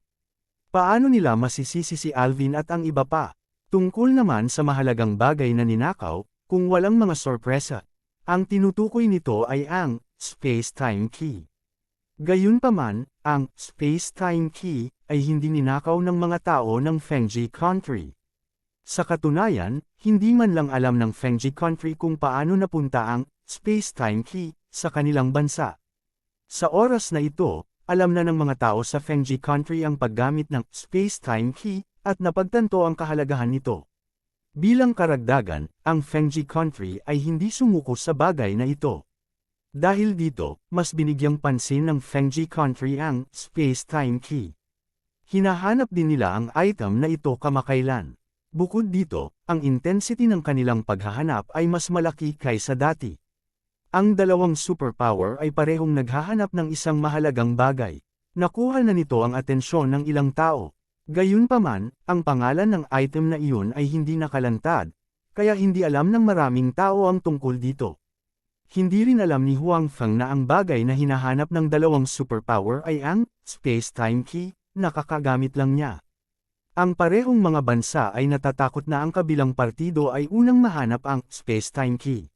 Paano nila masisisi si Alvin at ang iba pa? Tungkol naman sa mahalagang bagay na ninakaw, kung walang mga sorpresa, ang tinutukoy nito ay ang space-time key. Gayunpaman, ang space-time key ay hindi ninakaw ng mga tao ng Fengji country. Sa katunayan, hindi man lang alam ng Fengji country kung paano napunta ang space-time key sa kanilang bansa. Sa oras na ito, alam na ng mga tao sa Fengji country ang paggamit ng space-time key at napagtanto ang kahalagahan nito. Bilang karagdagan, ang Fengji country ay hindi sumuko sa bagay na ito. Dahil dito, mas binigyang pansin ng Fengji country ang space-time key. Hinahanap din nila ang item na ito kamakailan. Bukod dito, ang intensity ng kanilang paghahanap ay mas malaki kaysa dati. Ang dalawang superpower ay parehong naghahanap ng isang mahalagang bagay. Nakuha na nito ang atensyon ng ilang tao. Gayunpaman, ang pangalan ng item na iyon ay hindi nakalantad, kaya hindi alam ng maraming tao ang tungkol dito. Hindi rin alam ni Huang Feng na ang bagay na hinahanap ng dalawang superpower ay ang space-time key, nakakagamit lang niya. Ang parehong mga bansa ay natatakot na ang kabilang partido ay unang mahanap ang space-time key.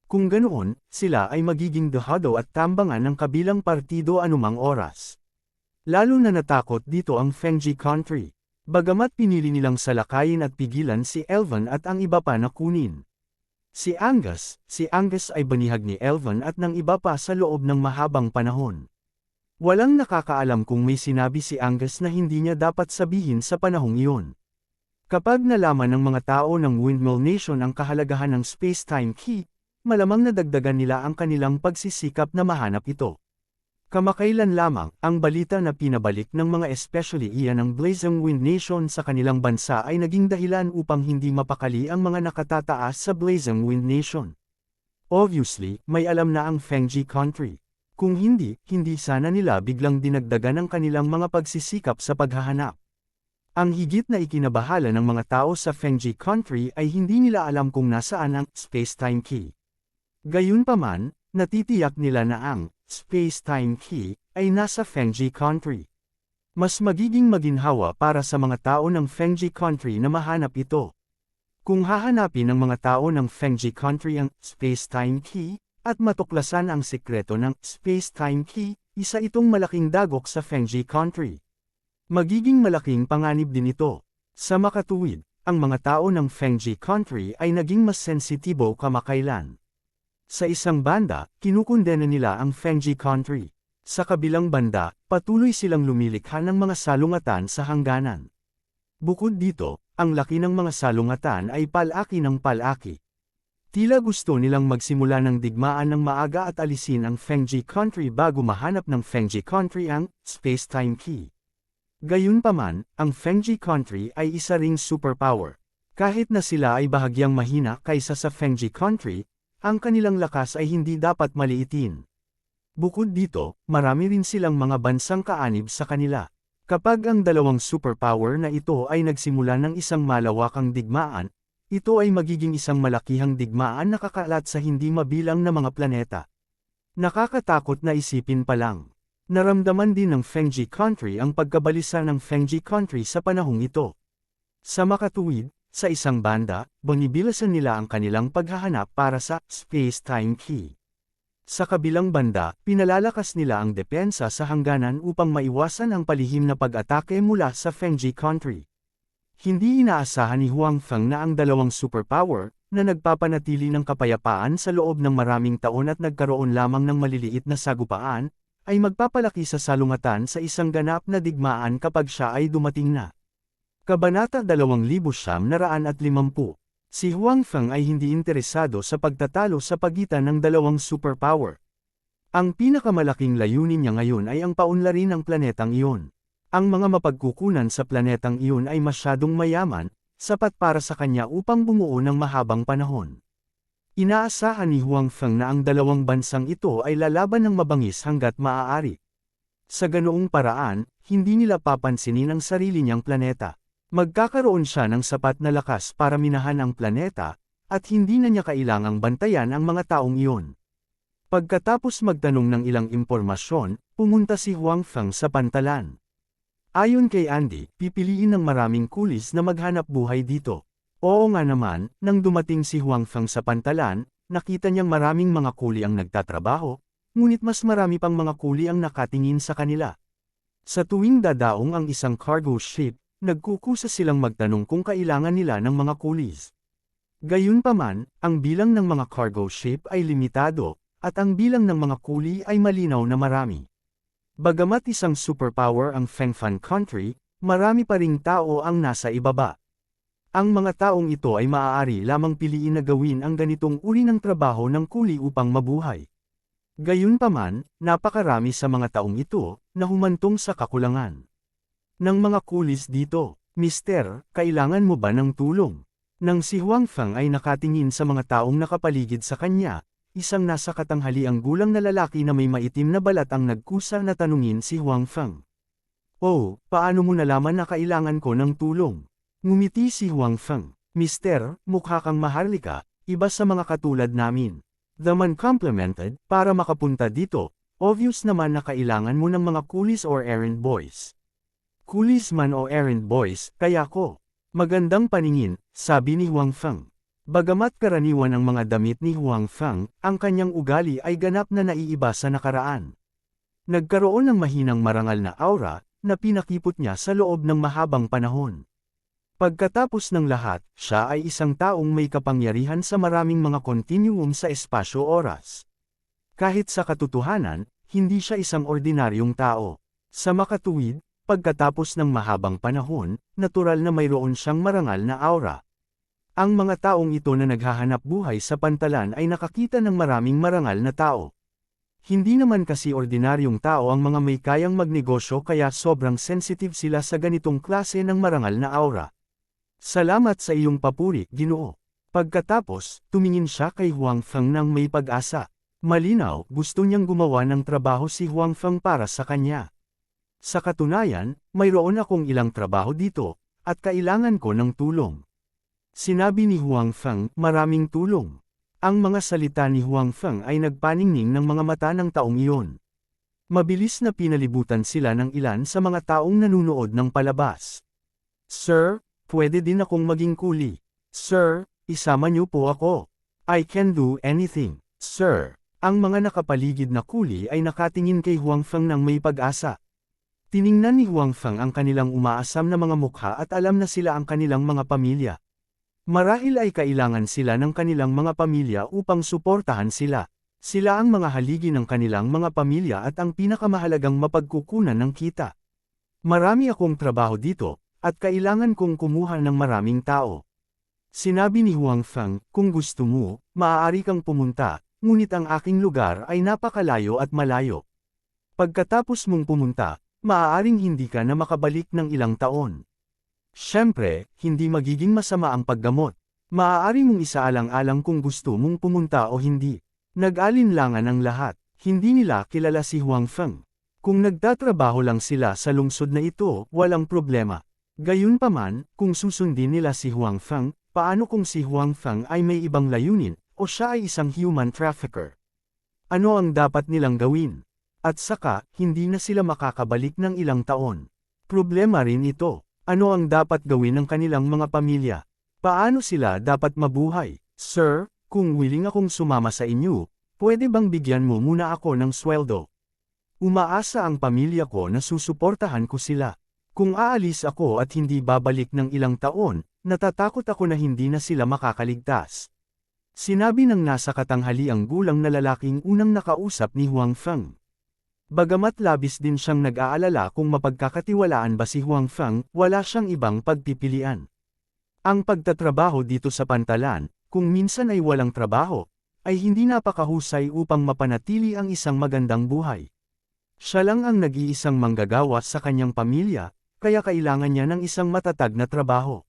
Kung ganoon, sila ay magiging dehado at tambangan ng kabilang partido anumang oras. Lalo na natakot dito ang Fengji country. Bagamat pinili nilang salakayin at pigilan si Elven at ang iba pa na kunin. Si Angus ay banihag ni Elven at ng iba pa sa loob ng mahabang panahon. Walang nakakaalam kung may sinabi si Angus na hindi niya dapat sabihin sa panahong iyon. Kapag nalaman ng mga tao ng Windmill Nation ang kahalagahan ng space-time key, malamang nadagdagan nila ang kanilang pagsisikap na mahanap ito. Kamakailan lamang, ang balita na pinabalik ng mga especially iyan ng Blazing Wind Nation sa kanilang bansa ay naging dahilan upang hindi mapakali ang mga nakatataas sa Blazing Wind Nation. Obviously, may alam na ang Fengji country. Kung hindi sana nila biglang dinagdagan ang kanilang mga pagsisikap sa paghahanap. Ang higit na ikinabahala ng mga tao sa Fengji country ay hindi nila alam kung nasaan ang space-time key. Gayunpaman, natitiyak nila na ang space-time key ay nasa Fengji country. Mas magiging maginhawa para sa mga tao ng Fengji country na mahanap ito. Kung hahanapin ng mga tao ng Fengji country ang space-time key, at matuklasan ang sikreto ng space-time key, isa itong malaking dagok sa Fengji country. Magiging malaking panganib din ito. Sa makatuwid, ang mga tao ng Fengji country ay naging mas sensitibo kamakailan. Sa isang banda, kinukundena nila ang Fengji country. Sa kabilang banda, patuloy silang lumilikha ng mga salungatan sa hangganan. Bukod dito, ang laki ng mga salungatan ay palaki ng palaki. Tila gusto nilang magsimula ng digmaan ng maaga at alisin ang Fengji country bago mahanap ng Fengji country ang space-time key. Gayunpaman, ang Fengji country ay isa ring superpower. Kahit na sila ay bahagyang mahina kaysa sa Fengji country, ang kanilang lakas ay hindi dapat maliitin. Bukod dito, marami rin silang mga bansang kaanib sa kanila. Kapag ang dalawang superpower na ito ay nagsimula ng isang malawakang digmaan, ito ay magiging isang malakihang digmaan na kakalat sa hindi mabilang na mga planeta. Nakakatakot na isipin pa lang. Naramdaman din ng Fengji country ang pagkabalisa ng Fengji country sa panahong ito. Sa makatuwid, sa isang banda, binibilasan nila ang kanilang paghahanap para sa space-time key. Sa kabilang banda, pinalalakas nila ang depensa sa hangganan upang maiwasan ang palihim na pag-atake mula sa Fengji country. Hindi inaasahan ni Huang Feng na ang dalawang superpower, na nagpapanatili ng kapayapaan sa loob ng maraming taon at nagkaroon lamang ng maliliit na sagupaan, ay magpapalaki sa salungatan sa isang ganap na digmaan kapag siya ay dumating na. Kabanata 2950. Si Huang Feng ay hindi interesado sa pagtatalo sa pagitan ng dalawang superpower. Ang pinakamalaking layunin niya ngayon ay ang paunlarin ng planetang iyon. Ang mga mapagkukunan sa planetang iyon ay masyadong mayaman, sapat para sa kanya upang bumuo ng mahabang panahon. Inaasahan ni Huang Feng na ang dalawang bansang ito ay lalaban ng mabangis hanggat maaari. Sa ganoong paraan, hindi nila papansinin ang sarili niyang planeta. Magkakaroon siya ng sapat na lakas para minahan ang planeta, at hindi na niya kailangang bantayan ang mga taong iyon. Pagkatapos magtanong ng ilang impormasyon, pumunta si Huang Feng sa pantalan. Ayon kay Andy, pipiliin ng maraming kulis na maghanap buhay dito. Oo nga naman, nang dumating si Huang Feng sa pantalan, nakita niyang maraming mga kuli ang nagtatrabaho, ngunit mas marami pang mga kuli ang nakatingin sa kanila. Sa tuwing dadaong ang isang cargo ship, nagkukusa silang magtanong kung kailangan nila ng mga kulis. Gayunpaman, ang bilang ng mga cargo ship ay limitado, at ang bilang ng mga kuli ay malinaw na marami. Bagamat isang superpower ang Fengfan Country, marami pa ring tao ang nasa ibaba. Ang mga taong ito ay maaari lamang piliin na gawin ang ganitong uri ng trabaho ng kuli upang mabuhay. Gayunpaman, napakarami sa mga taong ito, na humantong sa kakulangan. Ng mga kulis dito, Mister, kailangan mo ba ng tulong? Nang si Huang Feng ay nakatingin sa mga taong nakapaligid sa kanya, isang nasa katanghaliang gulang na lalaki na may maitim na balat ang nagkusa na tanungin si Huang Feng. Oh, paano mo nalaman na kailangan ko ng tulong? Ngumiti si Huang Feng. Mister, mukha kang maharlika, iba sa mga katulad namin. The man complimented, para makapunta dito, obvious naman na kailangan mo ng mga kulis or errand boys. Kulis man o errand boys, kaya ko. Magandang paningin, sabi ni Huang Feng. Bagamat karaniwan ang mga damit ni Huang Feng, ang kanyang ugali ay ganap na naiiba sa nakaraan. Nagkaroon ng mahinang marangal na aura, na pinakipot niya sa loob ng mahabang panahon. Pagkatapos ng lahat, siya ay isang taong may kapangyarihan sa maraming mga kontinuum sa espasyo-oras. Kahit sa katotohanan, hindi siya isang ordinaryong tao. Sa makatuwid, pagkatapos ng mahabang panahon, natural na mayroon siyang marangal na aura. Ang mga taong ito na naghahanap buhay sa pantalan ay nakakita ng maraming marangal na tao. Hindi naman kasi ordinaryong tao ang mga may kayang magnegosyo kaya sobrang sensitive sila sa ganitong klase ng marangal na aura. Salamat sa iyong papuri, Ginoo. Pagkatapos, tumingin siya kay Huang Feng nang may pag-asa. Malinaw, gusto niyang gumawa ng trabaho si Huang Feng para sa kanya. Sa katunayan, mayroon akong ilang trabaho dito, at kailangan ko ng tulong. Sinabi ni Huang Feng, maraming tulong. Ang mga salita ni Huang Feng ay nagpaningning ng mga mata ng taong iyon. Mabilis na pinalibutan sila ng ilan sa mga taong nanunood ng palabas. Sir, pwede din akong maging kuli. Sir, isama niyo po ako. I can do anything, sir. Ang mga nakapaligid na kuli ay nakatingin kay Huang Feng nang may pag-asa. Tiningnan ni Huang Feng ang kanilang umaasam na mga mukha at alam na sila ang kanilang mga pamilya. Marahil ay kailangan sila ng kanilang mga pamilya upang suportahan sila. Sila ang mga haligi ng kanilang mga pamilya at ang pinakamahalagang mapagkukunan ng kita. Marami akong trabaho dito, at kailangan kong kumuha ng maraming tao. Sinabi ni Huang Feng, kung gusto mo, maaari kang pumunta, ngunit ang aking lugar ay napakalayo at malayo. Pagkatapos mong pumunta, maaaring hindi ka na makabalik ng ilang taon. Siyempre, hindi magiging masama ang paggamot. Maaari mong isaalang-alang kung gusto mong pumunta o hindi. Nag-alinlangan ang lahat, hindi nila kilala si Huang Feng. Kung nagtatrabaho lang sila sa lungsod na ito, walang problema. Gayunpaman, kung susundin nila si Huang Feng, paano kung si Huang Feng ay may ibang layunin, o siya ay isang human trafficker? Ano ang dapat nilang gawin? At saka, hindi na sila makakabalik ng ilang taon. Problema rin ito. Ano ang dapat gawin ng kanilang mga pamilya? Paano sila dapat mabuhay? Sir, kung willing akong sumama sa inyo, pwede bang bigyan mo muna ako ng sweldo? Umaasa ang pamilya ko na susuportahan ko sila. Kung aalis ako at hindi babalik ng ilang taon, natatakot ako na hindi na sila makakaligtas. Sinabi ng nasa katanghaliang gulang na lalaking unang nakausap ni Huang Feng. Bagamat labis din siyang nag-aalala kung mapagkakatiwalaan ba si Huang Feng, wala siyang ibang pagpipilian. Ang pagtatrabaho dito sa pantalan, kung minsan ay walang trabaho, ay hindi napakahusay upang mapanatili ang isang magandang buhay. Siya lang ang nag-iisang manggagawa sa kanyang pamilya, kaya kailangan niya ng isang matatag na trabaho.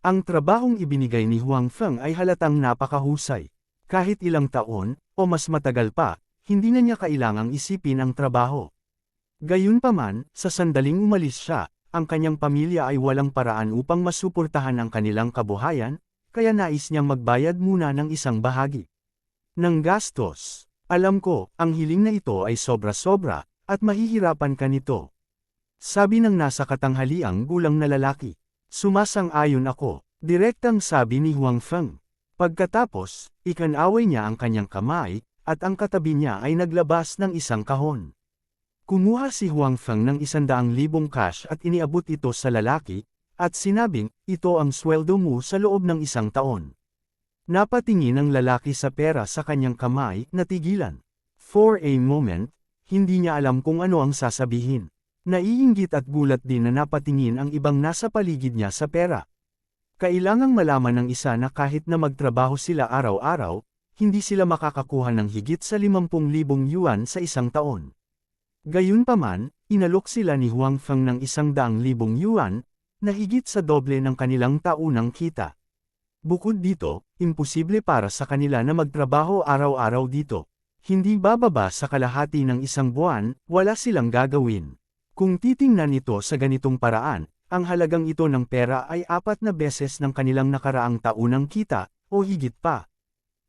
Ang trabahong ibinigay ni Huang Feng ay halatang napakahusay. Kahit ilang taon, o mas matagal pa, hindi na niya kailangang isipin ang trabaho. Gayunpaman, sa sandaling umalis siya, ang kanyang pamilya ay walang paraan upang masuportahan ang kanilang kabuhayan, kaya nais niyang magbayad muna ng isang bahagi ng gastos. Alam ko, ang hiling na ito ay sobra-sobra, at mahihirapan ka nito. Sabi ng nasa katanghaliang gulang na lalaki. Sumasang-ayon ako, direktang sabi ni Huang Feng. Pagkatapos, ikanaway niya ang kanyang kamay, at ang katabi niya ay naglabas ng isang kahon. Kumuha si Huang Feng ng 100,000 cash at iniabot ito sa lalaki, at sinabing, ito ang sweldo mo sa loob ng 1 taon. Napatingin ang lalaki sa pera sa kanyang kamay, natigilan. For a moment, hindi niya alam kung ano ang sasabihin. Naiinggit at gulat din na napatingin ang ibang nasa paligid niya sa pera. Kailangang malaman ng isa na kahit na magtrabaho sila araw-araw, hindi sila makakakuha ng higit sa 50,000 yuan sa 1 taon. Gayunpaman, inalok sila ni Huang Feng ng 100,000 yuan, na higit sa doble ng kanilang taunang kita. Bukod dito, imposible para sa kanila na magtrabaho araw-araw dito. Hindi bababa sa kalahati ng 1 buwan, wala silang gagawin. Kung titingnan ito sa ganitong paraan, ang halagang ito ng pera ay 4 na beses ng kanilang nakaraang taunang kita, o higit pa.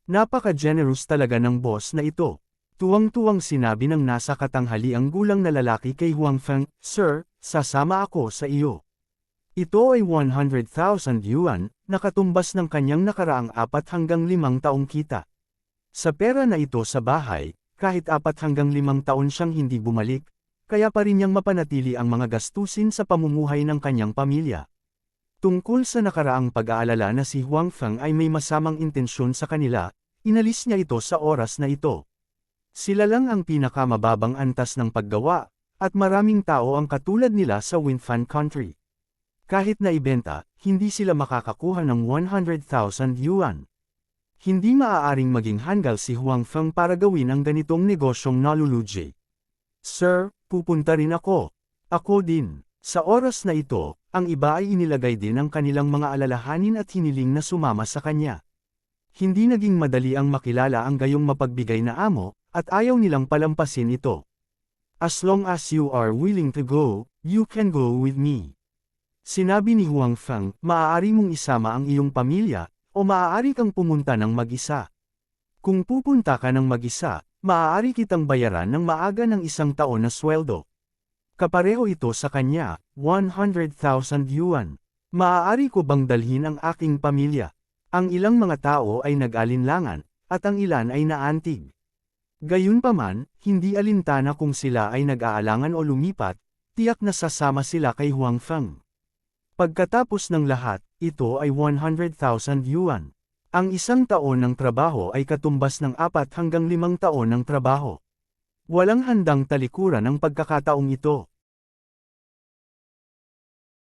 Napaka-generous talaga ng boss na ito. Tuwang-tuwang sinabi ng nasa katanghaliang gulang na lalaki kay Huang Feng, Sir, sasama ako sa iyo. Ito ay 100,000 yuan, na katumbas ng kanyang nakaraang 4 hanggang 5 taong kita. Sa pera na ito sa bahay, kahit 4 hanggang 5 taon siyang hindi bumalik, kaya pa rin niyang mapanatili ang mga gastusin sa pamumuhay ng kanyang pamilya. Tungkol sa nakaraang pag-aalala na si Huang Feng ay may masamang intensyon sa kanila, inalis niya ito sa oras na ito. Sila lang ang pinakamababang antas ng paggawa, at maraming tao ang katulad nila sa Winfan Country. Kahit na ibenta, hindi sila makakakuha ng 100,000 yuan. Hindi maaaring maging hanggal si Huang Feng para gawin ang ganitong negosyong nalulugi. Sir, pupunta rin ako. Ako din. Sa oras na ito, ang iba ay inilagay din ang kanilang mga alalahanin at hiniling na sumama sa kanya. Hindi naging madali ang makilala ang gayong mapagbigay na amo, at ayaw nilang palampasin ito. As long as you are willing to go, you can go with me. Sinabi ni Huang Feng, maaari mong isama ang iyong pamilya, o maaari kang pumunta ng mag-isa. Kung pupunta ka ng mag-isa, maaari kitang bayaran ng maaga ng 1 taon na sweldo. Kapareho ito sa kanya, 100,000 yuan. Maaari ko bang dalhin ang aking pamilya? Ang ilang mga tao ay nag-alinlangan, at ang ilan ay naantig. Gayunpaman, hindi alintana kung sila ay nag-aalangan o lumipat, tiyak na sasama sila kay Huang Feng. Pagkatapos ng lahat, ito ay 100,000 yuan. Ang 1 taon ng trabaho ay katumbas ng 4 hanggang 5 taon ng trabaho. Walang handang talikuran ang pagkakataong ito.